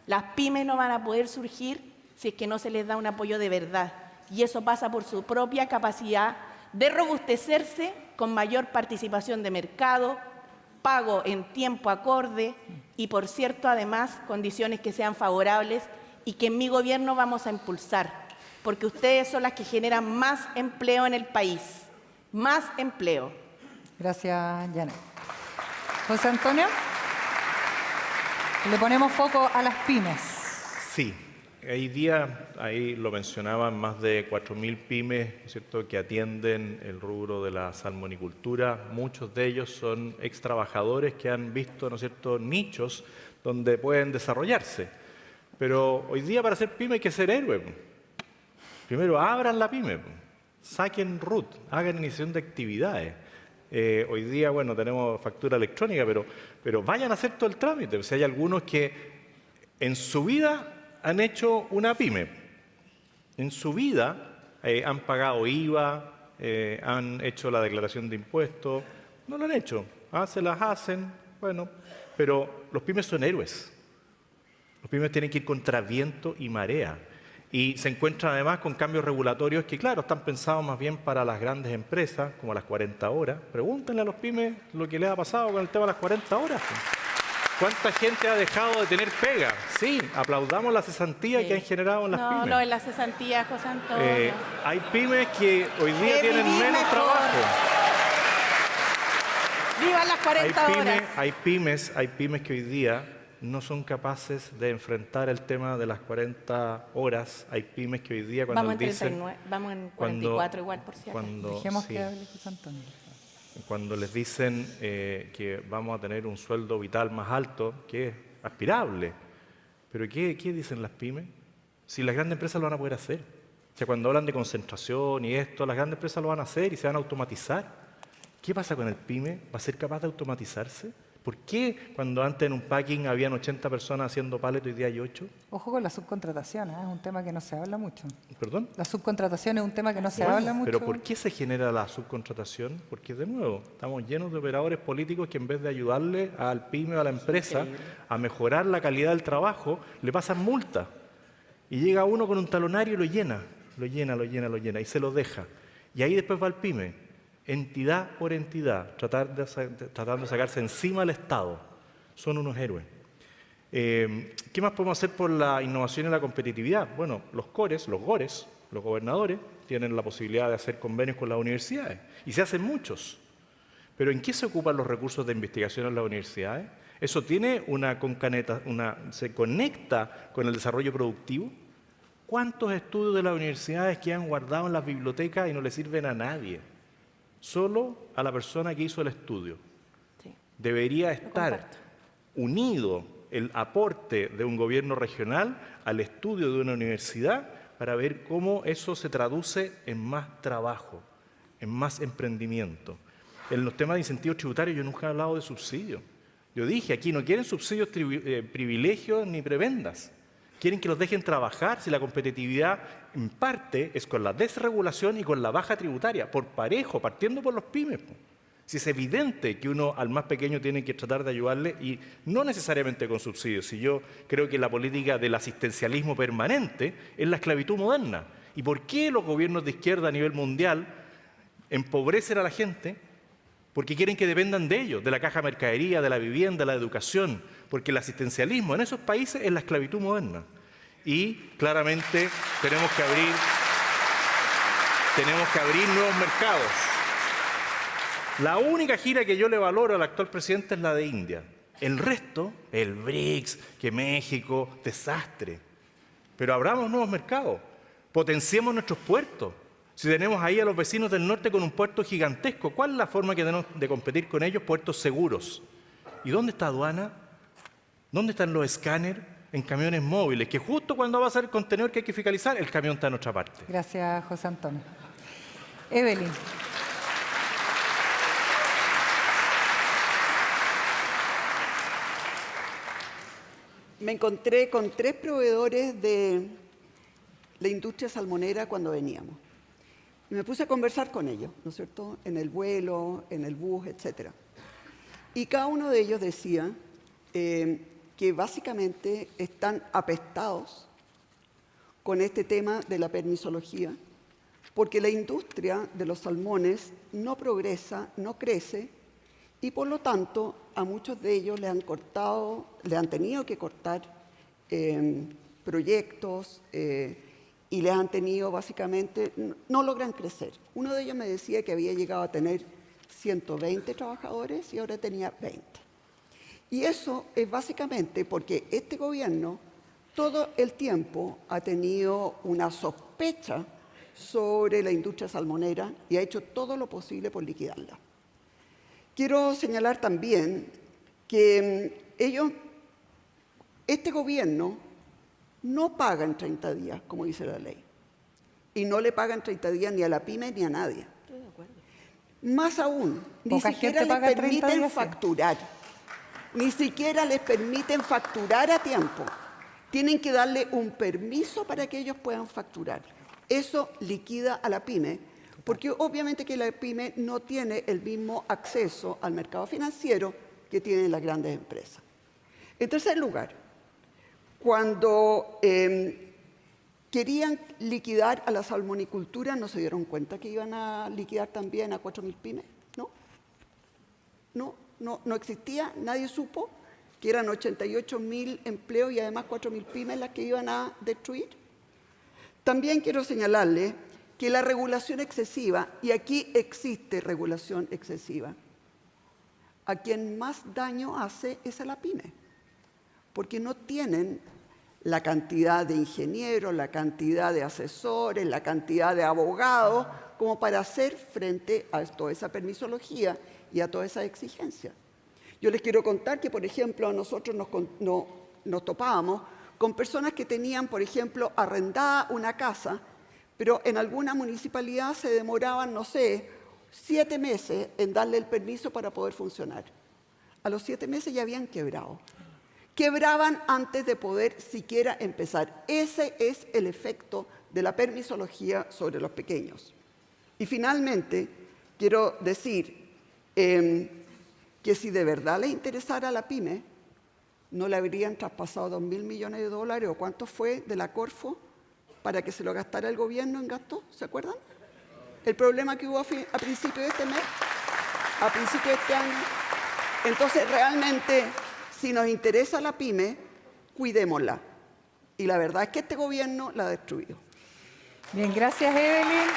Las pymes no van a poder surgir si es que no se les da un apoyo de verdad. Y eso pasa por su propia capacidad de robustecerse con mayor participación de mercado, pago en tiempo acorde y, por cierto, además, condiciones que sean favorables y que en mi gobierno vamos a impulsar, porque ustedes son las que generan más empleo en el país, más empleo. Gracias, Janet. José Antonio, le ponemos foco a las pymes. Sí, hay días, ahí lo mencionaban, más de 4.000 pymes, ¿no es cierto?, que atienden el rubro de la salmonicultura. Muchos de ellos son ex trabajadores que han visto, ¿no es cierto?, nichos donde pueden desarrollarse. Pero hoy día para ser pyme hay que ser héroe. Primero abran la pyme, saquen RUT, hagan iniciación de actividades. Hoy día, bueno, tenemos factura electrónica, pero vayan a hacer todo el trámite. O sea, hay algunos que en su vida han hecho una pyme. En su vida han pagado IVA, han hecho la declaración de impuestos. No lo han hecho. Se las hacen, bueno, pero los pymes son héroes. Los pymes tienen que ir contra viento y marea. Y se encuentran además con cambios regulatorios que, claro, están pensados más bien para las grandes empresas, como las 40 horas. Pregúntenle a los pymes lo que les ha pasado con el tema de las 40 horas. ¿Cuánta gente ha dejado de tener pega? Sí, aplaudamos la cesantía que han generado en las pymes. No, en la cesantía, José Antonio. Hay pymes que hoy día tienen menos mejor. trabajo. ¡Vivan las 40 horas! Hay pymes que hoy día no son capaces de enfrentar el tema de las 40 horas. Hay pymes que hoy día cuando vamos dicen... 39, vamos en 44 igual, por si acaso. Dejemos que hable José Antonio. Cuando les dicen que vamos a tener un sueldo vital más alto, que es aspirable. ¿Pero qué dicen las pymes? Si las grandes empresas lo van a poder hacer. O sea, cuando hablan de concentración y esto, las grandes empresas lo van a hacer y se van a automatizar. ¿Qué pasa con el pyme? ¿Va a ser capaz de automatizarse? ¿Por qué cuando antes en un packing habían 80 personas haciendo pallet, hoy día hay 8? Ojo con la subcontratación, es un tema que no se habla mucho. ¿Perdón? La subcontratación es un tema que no se habla mucho. Pero ¿por qué se genera la subcontratación? Porque, de nuevo, estamos llenos de operadores políticos que en vez de ayudarle al pyme o a la empresa a mejorar la calidad del trabajo, le pasan multa. Y llega uno con un talonario y lo llena y se lo deja. Y ahí después va el PYME, entidad por entidad, tratando de sacarse encima al Estado. Son unos héroes. ¿Qué más podemos hacer por la innovación y la competitividad? Bueno, los GORES, los gobernadores, tienen la posibilidad de hacer convenios con las universidades. Y se hacen muchos. Pero ¿en qué se ocupan los recursos de investigación en las universidades? ¿Eso tiene se conecta con el desarrollo productivo? ¿Cuántos estudios de las universidades quedan guardados en las bibliotecas y no le sirven a nadie? Solo a la persona que hizo el estudio. Sí. Debería estar unido el aporte de un gobierno regional al estudio de una universidad para ver cómo eso se traduce en más trabajo, en más emprendimiento. En los temas de incentivos tributarios yo nunca he hablado de subsidios. Yo dije, aquí no quieren subsidios, privilegios ni prebendas. Quieren que los dejen trabajar si la competitividad en parte es con la desregulación y con la baja tributaria, por parejo, partiendo por los pymes. Si es evidente que uno al más pequeño tiene que tratar de ayudarle y no necesariamente con subsidios. Si yo creo que la política del asistencialismo permanente es la esclavitud moderna. ¿Y por qué los gobiernos de izquierda a nivel mundial empobrecen a la gente? Porque quieren que dependan de ellos, de la caja de mercadería, de la vivienda, de la educación, porque el asistencialismo en esos países es la esclavitud moderna. Y claramente tenemos que abrir nuevos mercados. La única gira que yo le valoro al actual presidente es la de India. El resto, el BRICS, que México, desastre. Pero abramos nuevos mercados, potenciemos nuestros puertos. Si tenemos ahí a los vecinos del norte con un puerto gigantesco, ¿cuál es la forma que tenemos de competir con ellos? Puertos seguros. ¿Y dónde está aduana? ¿Dónde están los escáneres en camiones móviles? Que justo cuando va a ser el contenedor que hay que fiscalizar, el camión está en otra parte. Gracias, José Antonio. Evelyn. Me encontré con 3 proveedores de la industria salmonera cuando veníamos. Y me puse a conversar con ellos, ¿no es cierto? En el vuelo, en el bus, etc. Y cada uno de ellos decía que básicamente están apestados con este tema de la permisología, porque la industria de los salmones no progresa, no crece, y por lo tanto a muchos de ellos le han tenido que cortar proyectos y les han tenido básicamente, no logran crecer. Uno de ellos me decía que había llegado a tener 120 trabajadores y ahora tenía 20. Y eso es básicamente porque este gobierno todo el tiempo ha tenido una sospecha sobre la industria salmonera y ha hecho todo lo posible por liquidarla. Quiero señalar también que este gobierno no paga en 30 días, como dice la ley. Y no le pagan 30 días ni a la pyme ni a nadie. Estoy de acuerdo. Más aún, ni Poca siquiera gente les paga 30 permiten días, sí. facturar. Ni siquiera les permiten facturar a tiempo. Tienen que darle un permiso para que ellos puedan facturar. Eso liquida a la pyme, porque obviamente que la pyme no tiene el mismo acceso al mercado financiero que tienen las grandes empresas. En tercer lugar, cuando querían liquidar a la salmonicultura, ¿no se dieron cuenta que iban a liquidar también a 4.000 pymes? No existía, nadie supo que eran 88.000 empleos y además 4.000 pymes las que iban a destruir. También quiero señalarle que la regulación excesiva, y aquí existe regulación excesiva, a quien más daño hace es a la pyme, porque no tienen la cantidad de ingenieros, la cantidad de asesores, la cantidad de abogados, como para hacer frente a toda esa permisología y a toda esa exigencia. Yo les quiero contar que, por ejemplo, nosotros nos topábamos con personas que tenían, por ejemplo, arrendada una casa, pero en alguna municipalidad se demoraban, 7 meses en darle el permiso para poder funcionar. A los 7 meses ya habían quebrado. Quebraban antes de poder siquiera empezar. Ese es el efecto de la permisología sobre los pequeños. Y finalmente, quiero decir que si de verdad les interesara a la pyme, no le habrían traspasado $2.000 millones o cuánto fue de la Corfo para que se lo gastara el gobierno en gastos, ¿se acuerdan? el problema que hubo a principio de este mes, a principio de este año. Entonces, realmente, si nos interesa la pyme, cuidémosla. Y la verdad es que este gobierno la ha destruido. Bien, gracias, Evelyn.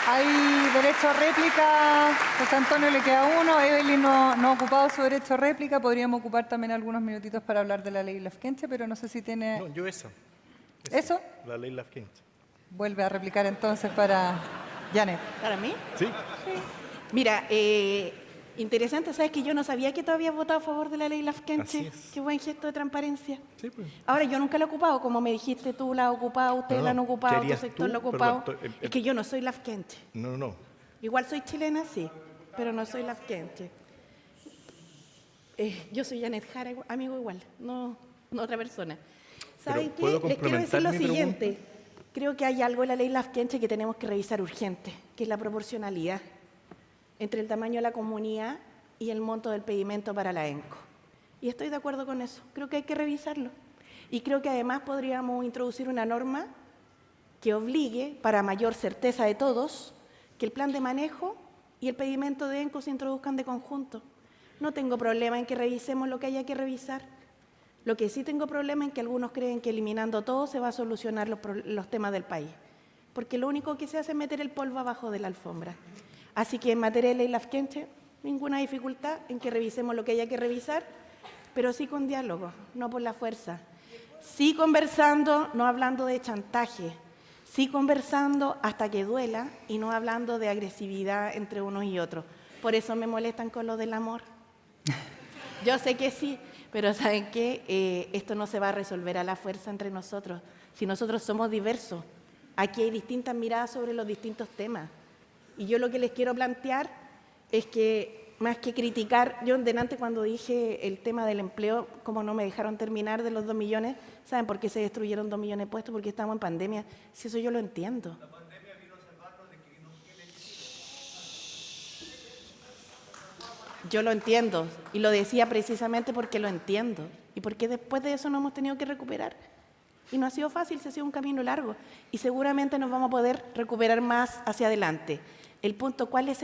Hay derecho a réplica. José Antonio le queda uno. Evelyn no ha ocupado su derecho a réplica. Podríamos ocupar también algunos minutitos para hablar de la ley Lafkenche, pero no sé si tiene... No, yo esa. ¿Eso? La ley Lafkenche. Vuelve a replicar entonces para Janet. ¿Para mí? Sí. Mira, interesante, ¿sabes que yo no sabía que tú habías votado a favor de la ley Lafkenche? Así es. Qué buen gesto de transparencia. Sí, pues. Ahora, yo nunca la he ocupado, como me dijiste, tú la has ocupado, ustedes No, la han no. ocupado, ¿Qué tu harías sector tú? la ha ocupado. Perdón, Es que yo no soy Lafkenche. No. Igual soy chilena, sí, pero no soy Lafkenche. Yo soy Janet Jara, amigo igual, no otra persona. ¿Saben qué? ¿puedo Les quiero decir lo complementar mi siguiente. Creo que hay algo en la ley Lafkenche que tenemos que revisar urgente, que es la proporcionalidad entre el tamaño de la comunidad y el monto del pedimento para la ENCO. Y estoy de acuerdo con eso. Creo que hay que revisarlo. Y creo que además podríamos introducir una norma que obligue, para mayor certeza de todos, que el plan de manejo y el pedimento de ENCO se introduzcan de conjunto. No tengo problema en que revisemos lo que haya que revisar. Lo que sí tengo problema es que algunos creen que eliminando todo se va a solucionar los temas del país. Porque lo único que se hace es meter el polvo abajo de la alfombra. Así que en materia de ley Lafkenche, ninguna dificultad en que revisemos lo que haya que revisar, pero sí con diálogo, no por la fuerza. Sí conversando, no hablando de chantaje. Sí conversando hasta que duela y no hablando de agresividad entre unos y otros. Por eso me molestan con lo del amor. Yo sé que sí, pero ¿saben qué? Esto no se va a resolver a la fuerza entre nosotros. Si nosotros somos diversos, aquí hay distintas miradas sobre los distintos temas. Y yo lo que les quiero plantear es que, más que criticar, yo delante cuando dije el tema del empleo, como no me dejaron terminar de los 2 millones, ¿saben por qué se destruyeron 2 millones de puestos? Porque estamos en pandemia. Si eso yo lo entiendo. La pandemia vino a salvarnos de que no quieren... Yo lo entiendo, y lo decía precisamente porque lo entiendo, y porque después de eso nos hemos tenido que recuperar. Y no ha sido fácil, se ha sido un camino largo, y seguramente nos vamos a poder recuperar más hacia adelante. El punto, ¿cuál es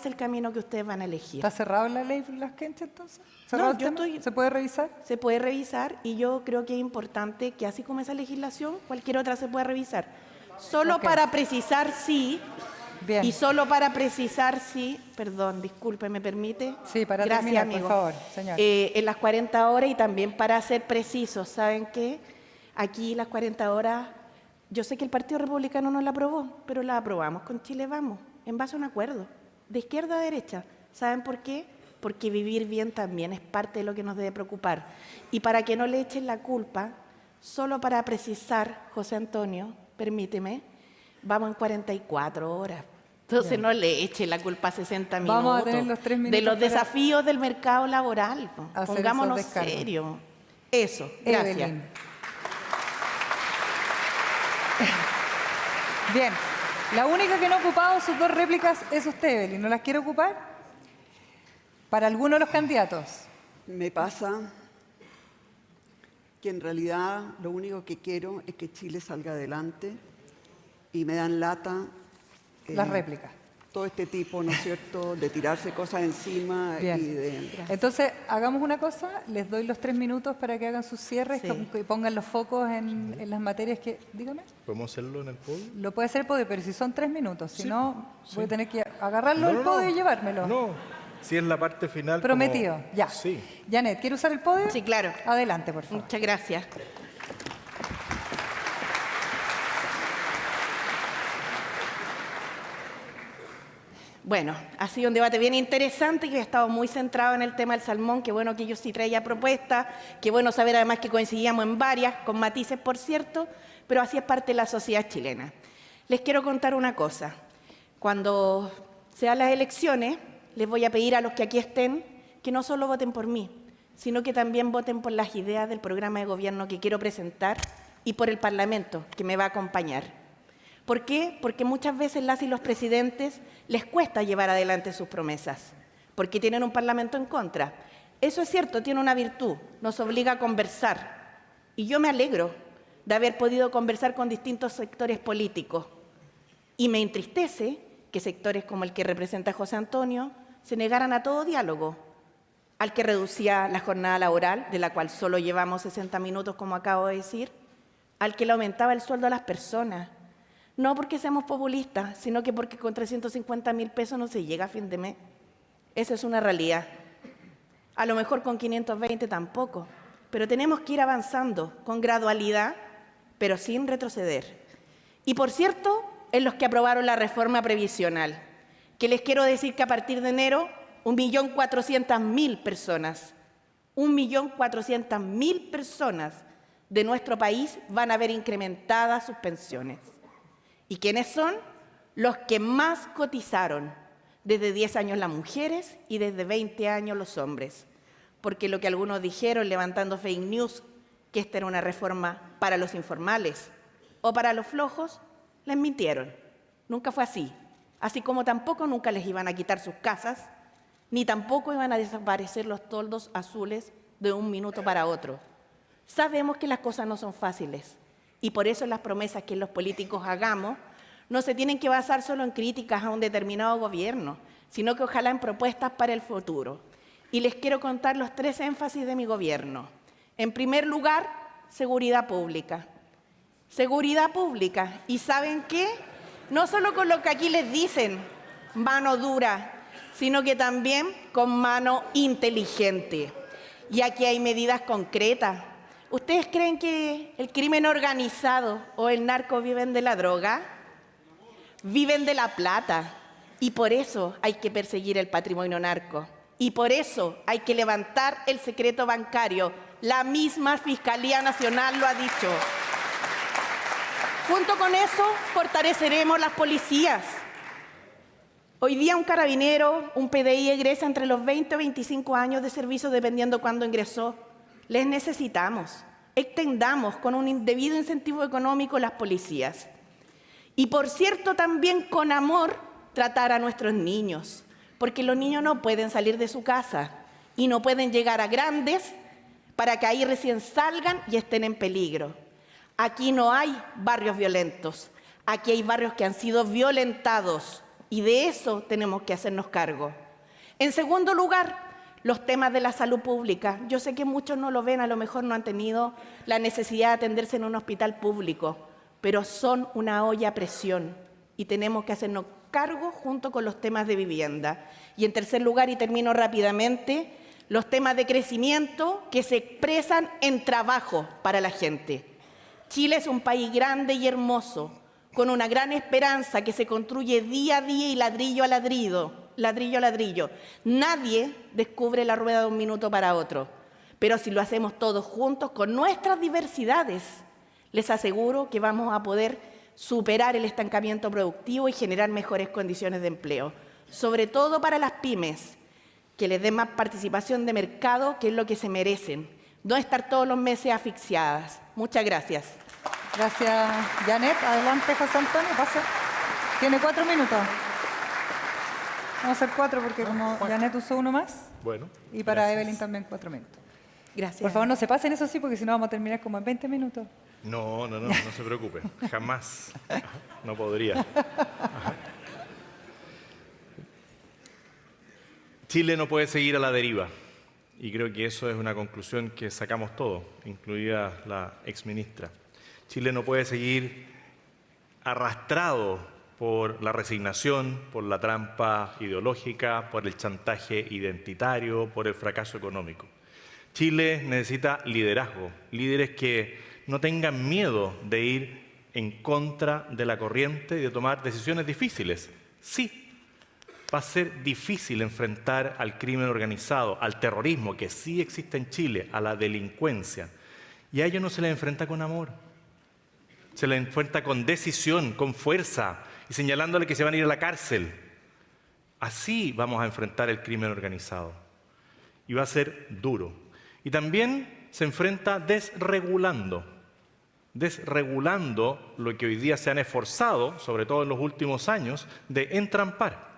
el camino que ustedes van a elegir? ¿Está cerrado la ley Lafkenche entonces? No, el tema? ¿Se puede revisar? Se puede revisar y yo creo que es importante que así como esa legislación, cualquier otra se pueda revisar. Solo para precisar sí, Bien. y solo para precisar sí, perdón, disculpe, ¿me permite? Sí, para Gracias, terminar, amigo. por favor, señor. En las 40 horas y también para ser precisos, ¿saben qué? Aquí las 40 horas, yo sé que el Partido Republicano no la aprobó, pero la aprobamos con Chile Vamos, en base a un acuerdo, de izquierda a derecha. ¿Saben por qué? Porque vivir bien también es parte de lo que nos debe preocupar. Y para que no le echen la culpa, solo para precisar, José Antonio, permíteme, vamos en 44 horas. Entonces Bien. no le echen la culpa a 60 minutos. Vamos a tener los 3 minutos de los para desafíos del mercado laboral. hacer Pongámonos esos descargos. serios. Eso, gracias. Evelyn. Bien, la única que no ha ocupado sus 2 réplicas es usted, Evelyn. ¿No las quiere ocupar? Para alguno de los candidatos. Me pasa que en realidad lo único que quiero es que Chile salga adelante y me dan lata Las réplicas. todo este tipo, ¿no es cierto?, de tirarse cosas encima y Bien. de... Entonces, hagamos una cosa. Les doy los 3 minutos para que hagan sus cierres, Sí. que pongan los focos en las materias que... Dígame. ¿Podemos hacerlo en el podio? Lo puede hacer el podio, pero si son 3 minutos. Si Sí, no, sí. voy a tener que agarrarlo del podio y llevármelo. No, si es la parte final. Prometido, como- ya. Sí. Janet, ¿quiere usar el podio? Sí, claro. Adelante, por favor. Muchas gracias. Bueno, ha sido un debate bien interesante que ha estado muy centrado en el tema del salmón. Qué bueno que yo sí traía propuestas, qué bueno saber además que coincidíamos en varias, con matices por cierto, pero así es parte de la sociedad chilena. Les quiero contar una cosa. Cuando sean las elecciones, les voy a pedir a los que aquí estén que no solo voten por mí, sino que también voten por las ideas del programa de gobierno que quiero presentar y por el Parlamento que me va a acompañar. ¿Por qué? Porque muchas veces las y los presidentes les cuesta llevar adelante sus promesas, porque tienen un Parlamento en contra. Eso es cierto, tiene una virtud, nos obliga a conversar. Y yo me alegro de haber podido conversar con distintos sectores políticos. Y me entristece que sectores como el que representa José Antonio se negaran a todo diálogo, al que reducía la jornada laboral, de la cual solo llevamos 60 minutos, como acabo de decir, al que le aumentaba el sueldo a las personas. No porque seamos populistas, sino que porque con 350.000 pesos no se llega a fin de mes. Esa es una realidad. A lo mejor con 520 tampoco, pero tenemos que ir avanzando con gradualidad, pero sin retroceder. Y por cierto, en los que aprobaron la reforma previsional, que les quiero decir que a partir de enero, 1.400.000 personas, 1.400.000 personas de nuestro país van a ver incrementadas sus pensiones. ¿Y quiénes son? Los que más cotizaron, desde 10 años las mujeres y desde 20 años los hombres. Porque lo que algunos dijeron levantando fake news, que esta era una reforma para los informales o para los flojos, les mintieron. Nunca fue así. Así como tampoco nunca les iban a quitar sus casas, ni tampoco iban a desaparecer los toldos azules de un minuto para otro. Sabemos que las cosas no son fáciles y por eso las promesas que los políticos hagamos no se tienen que basar solo en críticas a un determinado gobierno, sino que ojalá en propuestas para el futuro. Y les quiero contar los 3 énfasis de mi gobierno. En primer lugar, seguridad pública. Seguridad pública. ¿Y saben qué? No solo con lo que aquí les dicen, mano dura, sino que también con mano inteligente. Y aquí hay medidas concretas. ¿Ustedes creen que el crimen organizado o el narco viven de la droga? Viven de la plata. Y por eso hay que perseguir el patrimonio narco. Y por eso hay que levantar el secreto bancario. La misma Fiscalía Nacional lo ha dicho. Junto con eso, fortaleceremos las policías. Hoy día un carabinero, un PDI egresa entre los 20 o 25 años de servicio, dependiendo cuándo ingresó. Les necesitamos. Extendamos con un debido incentivo económico las policías. Y por cierto, también con amor tratar a nuestros niños, porque los niños no pueden salir de su casa y no pueden llegar a grandes para que ahí recién salgan y estén en peligro. Aquí no hay barrios violentos, aquí hay barrios que han sido violentados y de eso tenemos que hacernos cargo. En segundo lugar, los temas de la salud pública. Yo sé que muchos no lo ven, a lo mejor no han tenido la necesidad de atenderse en un hospital público, pero son una olla a presión y tenemos que hacernos cargo junto con los temas de vivienda. Y en tercer lugar, y termino rápidamente, los temas de crecimiento que se expresan en trabajo para la gente. Chile es un país grande y hermoso, con una gran esperanza que se construye día a día y ladrillo a ladrillo, ladrillo a ladrillo. Nadie descubre la rueda de un minuto para otro, pero si lo hacemos todos juntos con nuestras diversidades, les aseguro que vamos a poder superar el estancamiento productivo y generar mejores condiciones de empleo, sobre todo para las pymes, que les den más participación de mercado, que es lo que se merecen, no estar todos los meses asfixiadas. Muchas gracias. Gracias, Janet. Adelante, José Antonio, pase. Tiene 4 minutos. Vamos a hacer 4 porque como Janet usó uno más. Bueno. Y para gracias. Evelyn también 4 minutos. Gracias. Por favor, no se pasen eso sí, porque si no vamos a terminar como en 20 minutos. No se preocupe. Jamás. No podría. Ajá. Chile no puede seguir a la deriva. Y creo que eso es una conclusión que sacamos todos, incluida la exministra. Chile no puede seguir arrastrado por la resignación, por la trampa ideológica, por el chantaje identitario, por el fracaso económico. Chile necesita liderazgo, líderes que no tengan miedo de ir en contra de la corriente y de tomar decisiones difíciles. Sí, va a ser difícil enfrentar al crimen organizado, al terrorismo que sí existe en Chile, a la delincuencia. Y a ello no se le enfrenta con amor. Se le enfrenta con decisión, con fuerza y señalándole que se van a ir a la cárcel. Así vamos a enfrentar el crimen organizado. Y va a ser duro. Y también se enfrenta desregulando lo que hoy día se han esforzado, sobre todo en los últimos años, de entrampar.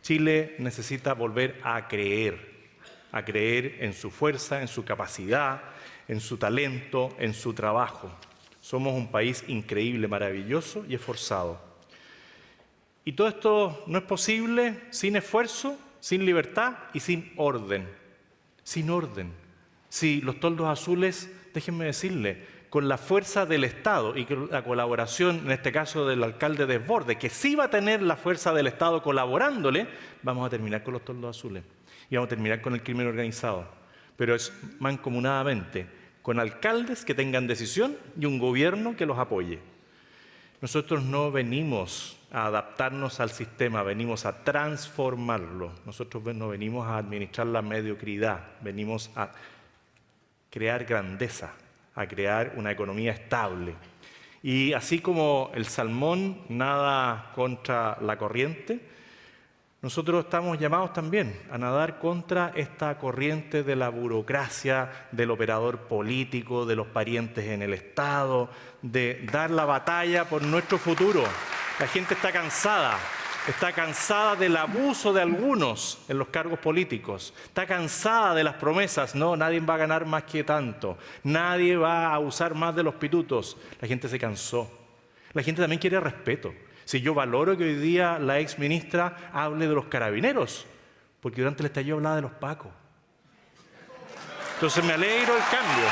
Chile necesita volver a creer en su fuerza, en su capacidad, en su talento, en su trabajo. Somos un país increíble, maravilloso y esforzado. Y todo esto no es posible sin esfuerzo, sin libertad y sin orden. Sin orden. Si los toldos azules, déjenme decirle, con la fuerza del Estado y con la colaboración, en este caso del alcalde Desbordes, que sí va a tener la fuerza del Estado colaborándole, vamos a terminar con los toldos azules y vamos a terminar con el crimen organizado. Pero es mancomunadamente, con alcaldes que tengan decisión y un gobierno que los apoye. Nosotros no venimos a adaptarnos al sistema, venimos a transformarlo. Nosotros no venimos a administrar la mediocridad, venimos a crear grandeza, a crear una economía estable. Y así como el salmón nada contra la corriente, nosotros estamos llamados también a nadar contra esta corriente de la burocracia, del operador político, de los parientes en el Estado, de dar la batalla por nuestro futuro. La gente está cansada del abuso de algunos en los cargos políticos, está cansada de las promesas, no, nadie va a ganar más que tanto, nadie va a usar más de los pitutos. La gente se cansó. La gente también quiere respeto. Si yo valoro que hoy día la ex ministra hable de los carabineros, porque durante el estallido hablaba de los pacos. Entonces me alegro del cambio.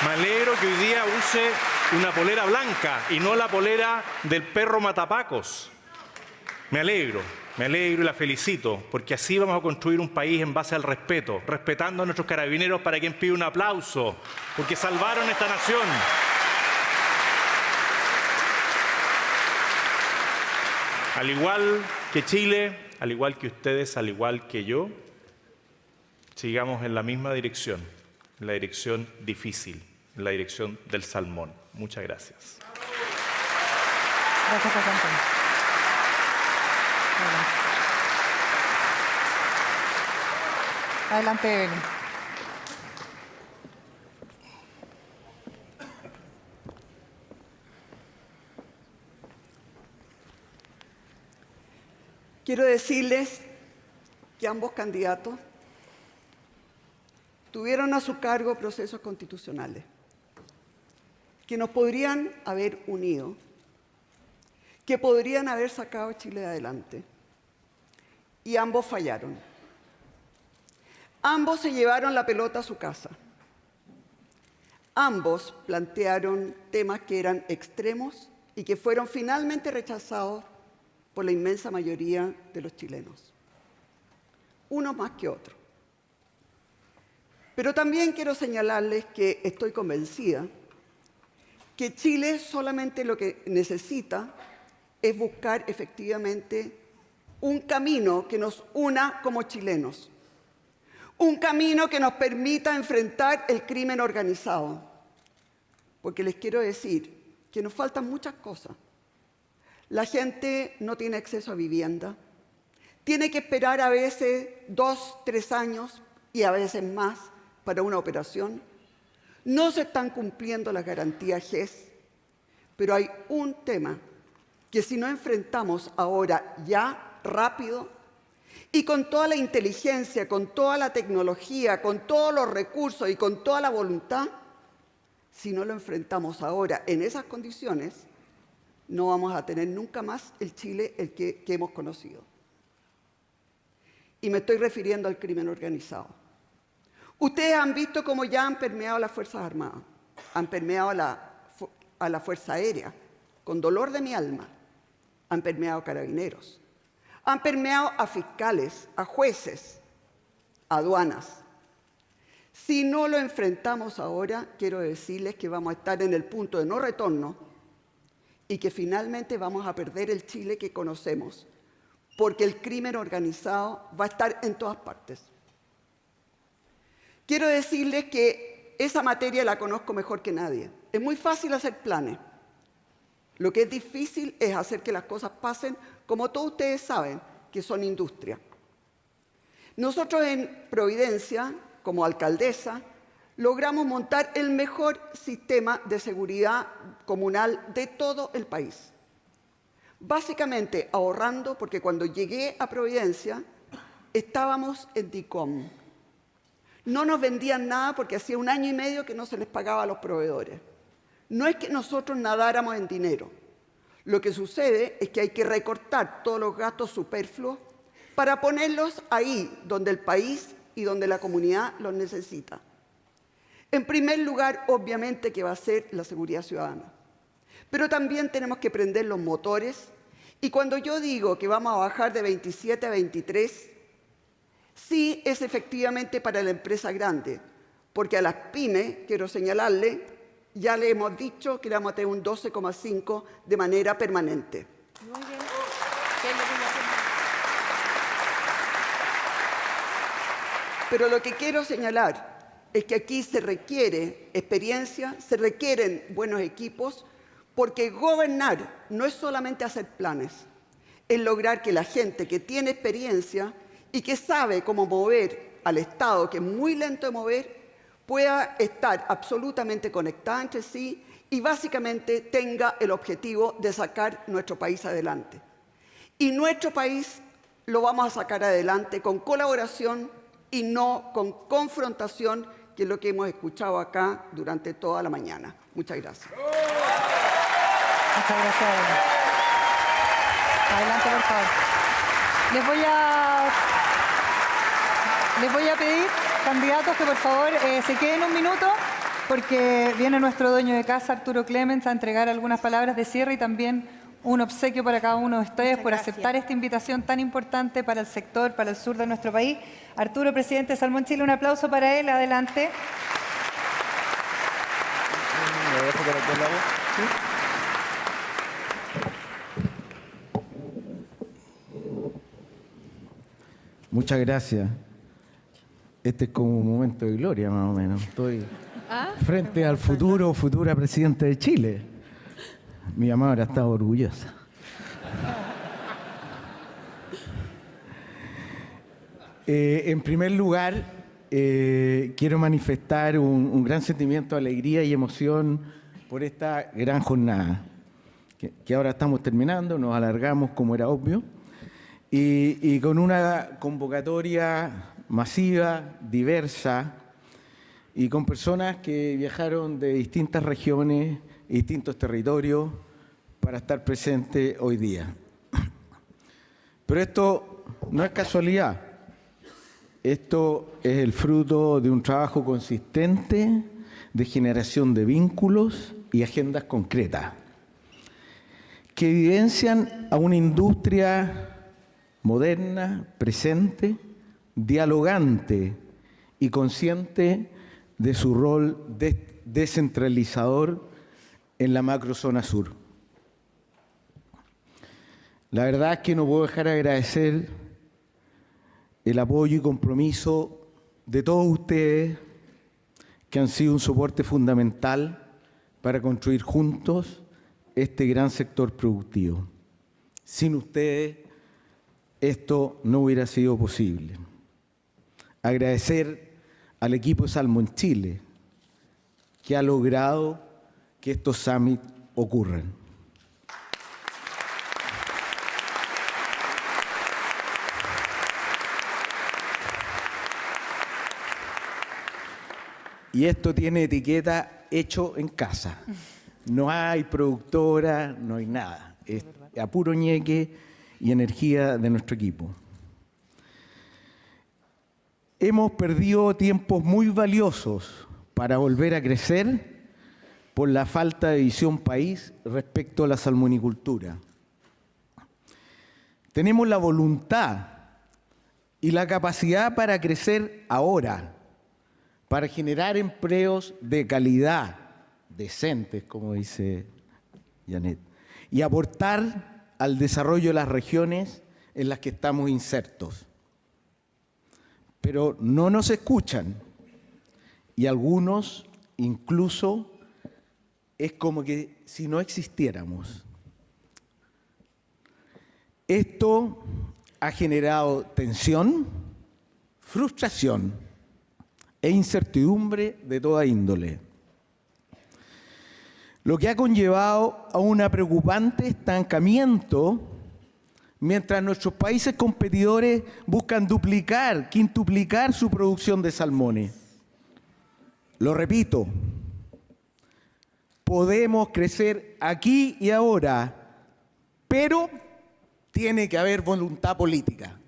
Me alegro que hoy día use una polera blanca y no la polera del perro matapacos. Me alegro y la felicito, porque así vamos a construir un país en base al respeto, respetando a nuestros carabineros para quien pide un aplauso, porque salvaron esta nación. Al igual que Chile, al igual que ustedes, al igual que yo, sigamos en la misma dirección, en la dirección difícil, en la dirección del salmón. Muchas gracias. Gracias, José Antonio. Adelante, Evelyn. Quiero decirles que ambos candidatos tuvieron a su cargo procesos constitucionales que nos podrían haber unido, que podrían haber sacado a Chile adelante. Y ambos fallaron. Ambos se llevaron la pelota a su casa. Ambos plantearon temas que eran extremos y que fueron finalmente rechazados por la inmensa mayoría de los chilenos. Uno más que otro. Pero también quiero señalarles que estoy convencida que Chile solamente lo que necesita es buscar efectivamente un camino que nos una como chilenos, un camino que nos permita enfrentar el crimen organizado. Porque les quiero decir que nos faltan muchas cosas. La gente no tiene acceso a vivienda, tiene que esperar a veces 2, 3 años y a veces más para una operación. No se están cumpliendo las garantías GES, pero hay un tema que si no enfrentamos ahora ya rápido y con toda la inteligencia, con toda la tecnología, con todos los recursos y con toda la voluntad, si no lo enfrentamos ahora en esas condiciones, no vamos a tener nunca más el Chile que hemos conocido. Y me estoy refiriendo al crimen organizado. Ustedes han visto cómo ya han permeado las Fuerzas Armadas, han permeado a la Fuerza Aérea, con dolor de mi alma, han permeado a carabineros, han permeado a fiscales, a jueces, a aduanas. Si no lo enfrentamos ahora, quiero decirles que vamos a estar en el punto de no retorno y que finalmente vamos a perder el Chile que conocemos, porque el crimen organizado va a estar en todas partes. Quiero decirles que esa materia la conozco mejor que nadie. Es muy fácil hacer planes. Lo que es difícil es hacer que las cosas pasen, como todos ustedes saben, que son industria. Nosotros en Providencia, como alcaldesa, logramos montar el mejor sistema de seguridad comunal de todo el país. Básicamente ahorrando, porque cuando llegué a Providencia estábamos en DICOM. No nos vendían nada porque hacía 1 año y medio que no se les pagaba a los proveedores. No es que nosotros nadáramos en dinero. Lo que sucede es que hay que recortar todos los gastos superfluos para ponerlos ahí donde el país y donde la comunidad los necesita. En primer lugar, obviamente, que va a ser la seguridad ciudadana. Pero también tenemos que prender los motores. Y cuando yo digo que vamos a bajar de 27 a 23, sí es efectivamente para la empresa grande, porque a las pymes, quiero señalarle, ya le hemos dicho que le vamos a tener un 12,5 de manera permanente. Muy bien. Pero lo que quiero señalar es que aquí se requiere experiencia, se requieren buenos equipos, porque gobernar no es solamente hacer planes, es lograr que la gente que tiene experiencia y que sabe cómo mover al Estado, que es muy lento de mover, pueda estar absolutamente conectada entre sí y básicamente tenga el objetivo de sacar nuestro país adelante. Y nuestro país lo vamos a sacar adelante con colaboración y no con confrontación, que es lo que hemos escuchado acá durante toda la mañana. Muchas gracias. Muchas gracias. Adelante, por favor. Les voy a pedir, candidatos, que por favor se queden un minuto, porque viene nuestro dueño de casa, Arturo Clemens, a entregar algunas palabras de cierre y también un obsequio para cada uno de ustedes por aceptar esta invitación tan importante para el sector, para el sur de nuestro país. Arturo, presidente de Salmón Chile, un aplauso para él. Adelante. Muchas gracias. Este es como un momento de gloria, más o menos. Estoy frente al futura presidente de Chile. Mi mamá ahora está orgullosa. En primer lugar, quiero manifestar un gran sentimiento de alegría y emoción por esta gran jornada, que ahora estamos terminando, nos alargamos como era obvio, y con una convocatoria masiva, diversa, y con personas que viajaron de distintas regiones y distintos territorios para estar presentes hoy día. Pero esto no es casualidad. Esto es el fruto de un trabajo consistente de generación de vínculos y agendas concretas que evidencian a una industria moderna, presente, dialogante y consciente de su rol descentralizador en la macrozona sur. La verdad es que no puedo dejar de agradecer el apoyo y compromiso de todos ustedes que han sido un soporte fundamental para construir juntos este gran sector productivo. Sin ustedes, esto no hubiera sido posible. Agradecer al equipo de Salmón Chile, que ha logrado que estos summits ocurran. Y esto tiene etiqueta hecho en casa. No hay productora, no hay nada. Es a puro ñeque y energía de nuestro equipo. Hemos perdido tiempos muy valiosos para volver a crecer por la falta de visión país respecto a la salmonicultura. Tenemos la voluntad y la capacidad para crecer ahora, para generar empleos de calidad, decentes, como dice Janet, y aportar al desarrollo de las regiones en las que estamos insertos. Pero no nos escuchan, y algunos incluso es como que si no existiéramos. Esto ha generado tensión, frustración e incertidumbre de toda índole, lo que ha conllevado a un preocupante estancamiento mientras nuestros países competidores buscan duplicar, quintuplicar su producción de salmones. Lo repito, podemos crecer aquí y ahora pero tiene que haber voluntad política.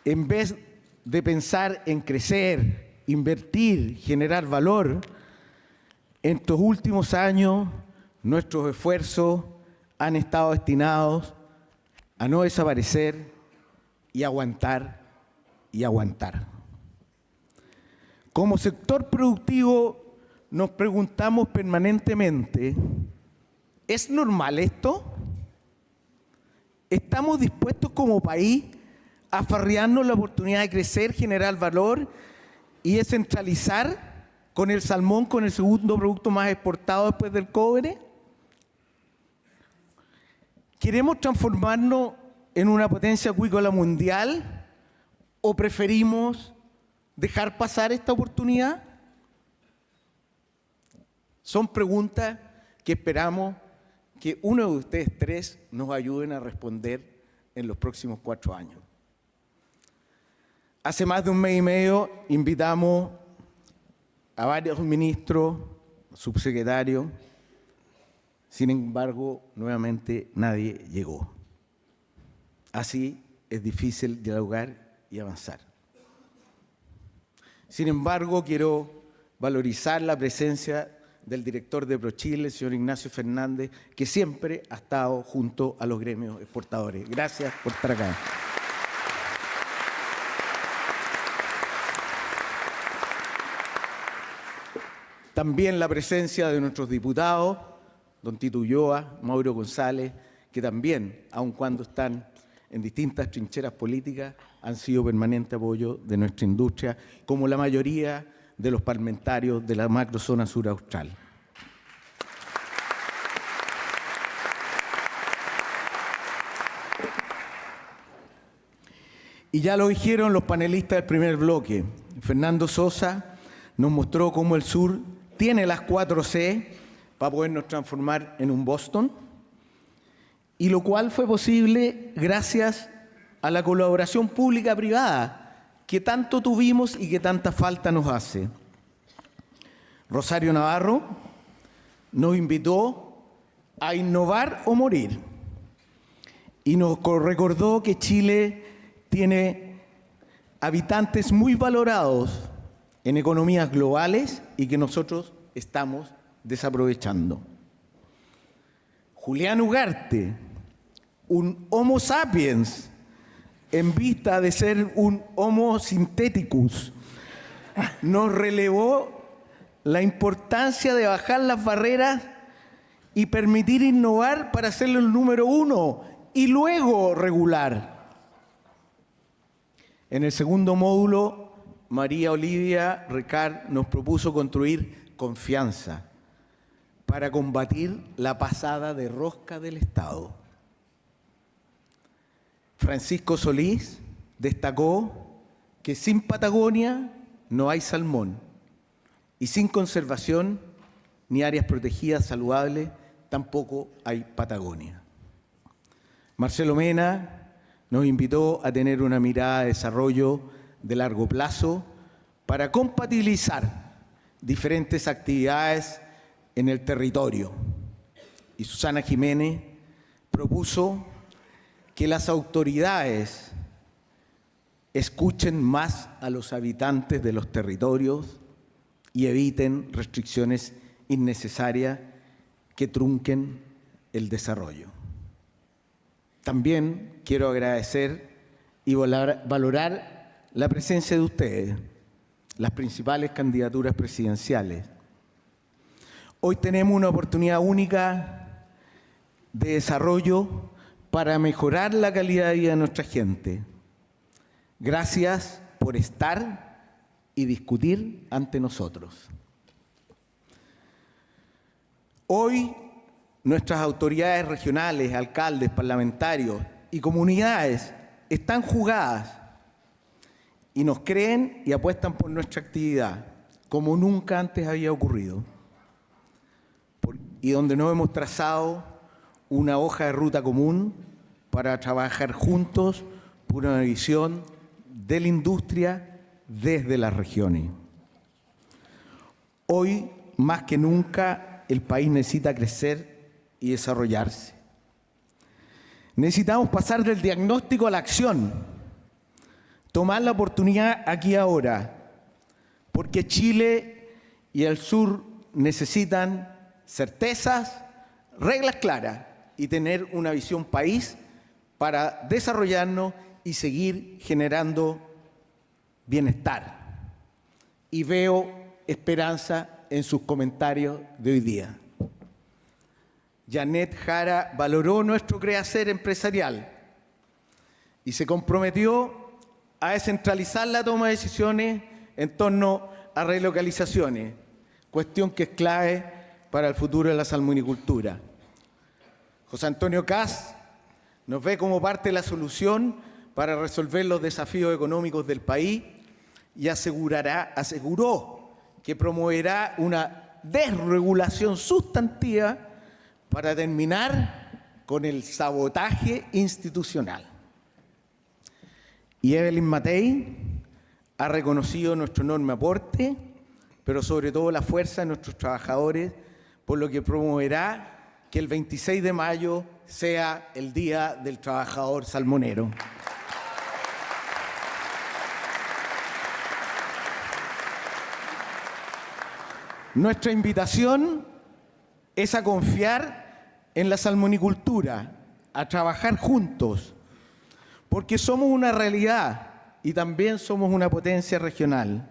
En vez de pensar en crecer, invertir, generar valor, en estos últimos años nuestros esfuerzos han estado destinados a no desaparecer y aguantar y aguantar. Como sector productivo nos preguntamos permanentemente, ¿es normal esto? ¿Estamos dispuestos como país a afarrearnos la oportunidad de crecer, generar valor y descentralizar con el salmón, con el segundo producto más exportado después del cobre? ¿Queremos transformarnos en una potencia acuícola mundial o preferimos dejar pasar esta oportunidad? Son preguntas que esperamos que uno de ustedes tres nos ayuden a responder en los próximos 4 años. Hace más de un mes y medio invitamos a varios ministros, subsecretarios. Sin embargo, nuevamente nadie llegó. Así es difícil dialogar y avanzar. Sin embargo, quiero valorizar la presencia del director de ProChile, el señor Ignacio Fernández, que siempre ha estado junto a los gremios exportadores. Gracias por estar acá. También la presencia de nuestros diputados, don Tito Ulloa, Mauro González, que también, aun cuando están en distintas trincheras políticas, han sido permanente apoyo de nuestra industria, como la mayoría de los parlamentarios de la macrozona sur austral. Y ya lo dijeron los panelistas del primer bloque. Fernando Sosa nos mostró cómo el sur tiene las 4C para podernos transformar en un Boston, y lo cual fue posible gracias a la colaboración pública-privada que tanto tuvimos y que tanta falta nos hace. Rosario Navarro nos invitó a innovar o morir y nos recordó que Chile tiene habitantes muy valorados en economías globales y que nosotros estamos desaprovechando. Julián Ugarte, un Homo sapiens en vista de ser un Homo syntheticus, nos relevó la importancia de bajar las barreras y permitir innovar para hacerlo el número 1 y luego regular. En el segundo módulo, María Olivia Recard nos propuso construir confianza para combatir la pasada de rosca del Estado. Francisco Solís destacó que sin Patagonia no hay salmón y sin conservación ni áreas protegidas saludables tampoco hay Patagonia. Marcelo Mena nos invitó a tener una mirada de desarrollo de largo plazo para compatibilizar diferentes actividades en el territorio. Y Susana Jiménez propuso que las autoridades escuchen más a los habitantes de los territorios y eviten restricciones innecesarias que trunquen el desarrollo. También quiero agradecer y valorar la presencia de ustedes, las principales candidaturas presidenciales. Hoy tenemos una oportunidad única de desarrollo para mejorar la calidad de vida de nuestra gente. Gracias por estar y discutir ante nosotros. Hoy nuestras autoridades regionales, alcaldes, parlamentarios y comunidades están jugadas y nos creen y apuestan por nuestra actividad, como nunca antes había ocurrido. Y donde nos hemos trazado una hoja de ruta común para trabajar juntos por una visión de la industria desde las regiones. Hoy, más que nunca, el país necesita crecer y desarrollarse. Necesitamos pasar del diagnóstico a la acción, tomar la oportunidad aquí y ahora, porque Chile y el sur necesitan certezas, reglas claras y tener una visión país para desarrollarnos y seguir generando bienestar. Y veo esperanza en sus comentarios de hoy día. Janet Jara valoró nuestro quehacer empresarial y se comprometió a descentralizar la toma de decisiones en torno a relocalizaciones, cuestión que es clave para el futuro de la salmonicultura. José Antonio Kast nos ve como parte de la solución para resolver los desafíos económicos del país y aseguró que promoverá una desregulación sustantiva para terminar con el sabotaje institucional. Y Evelyn Matei ha reconocido nuestro enorme aporte, pero sobre todo la fuerza de nuestros trabajadores, por lo que promoverá que el 26 de mayo sea el Día del Trabajador Salmonero. Nuestra invitación es a confiar en la salmonicultura, a trabajar juntos, porque somos una realidad y también somos una potencia regional.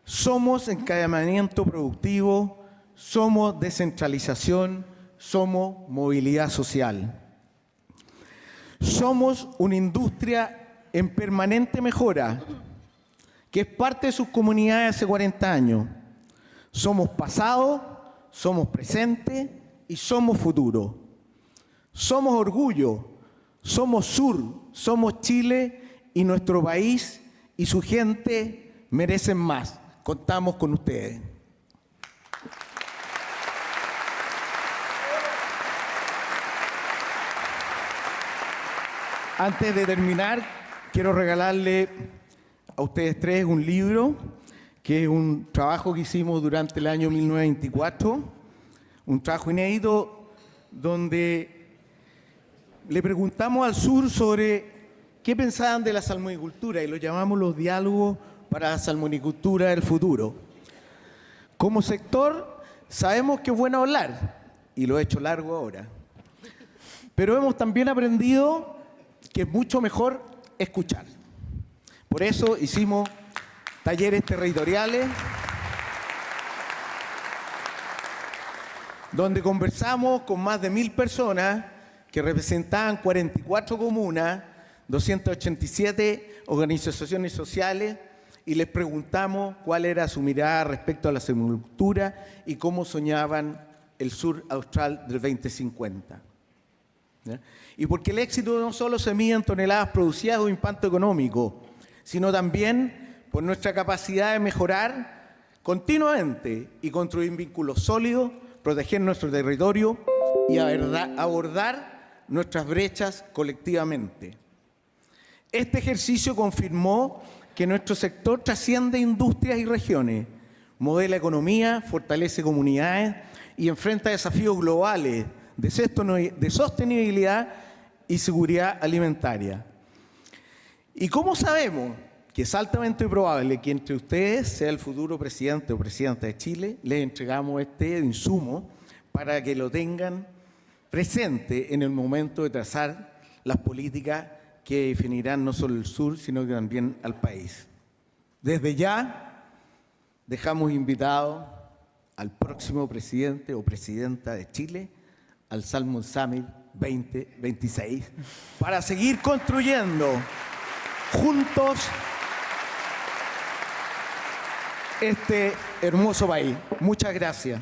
Somos encadenamiento productivo, somos descentralización, somos movilidad social. Somos una industria en permanente mejora, que es parte de sus comunidades hace 40 años. Somos pasado, somos presente y somos futuro. Somos orgullo, somos sur, somos Chile y nuestro país y su gente merecen más. Contamos con ustedes. Antes de terminar, quiero regalarle a ustedes tres un libro, que es un trabajo que hicimos durante el año 1924, un trabajo inédito donde le preguntamos al sur sobre qué pensaban de la salmonicultura y lo llamamos los diálogos para la salmonicultura del futuro. Como sector sabemos que es bueno hablar y lo he hecho largo ahora, pero hemos también aprendido que es mucho mejor escuchar. Por eso hicimos talleres territoriales donde conversamos con más de 1000 personas que representaban 44 comunas, 287 organizaciones sociales y les preguntamos cuál era su mirada respecto a la salmonicultura y cómo soñaban el sur austral del 2050. ¿Ya? Y porque el éxito no solo se mide en toneladas producidas o impacto económico, sino también por nuestra capacidad de mejorar continuamente y construir vínculos sólidos, proteger nuestro territorio y abordar nuestras brechas colectivamente. Este ejercicio confirmó que nuestro sector trasciende industrias y regiones, modela economía, fortalece comunidades y enfrenta desafíos globales de sostenibilidad y seguridad alimentaria. ¿Y cómo sabemos que es altamente probable que entre ustedes sea el futuro presidente o presidenta de Chile? Les entregamos este insumo para que lo tengan presente en el momento de trazar las políticas que definirán no solo el sur, sino que también al país. Desde ya dejamos invitado al próximo presidente o presidenta de Chile al Salmon Summit 2026 para seguir construyendo juntos este hermoso país. Muchas gracias.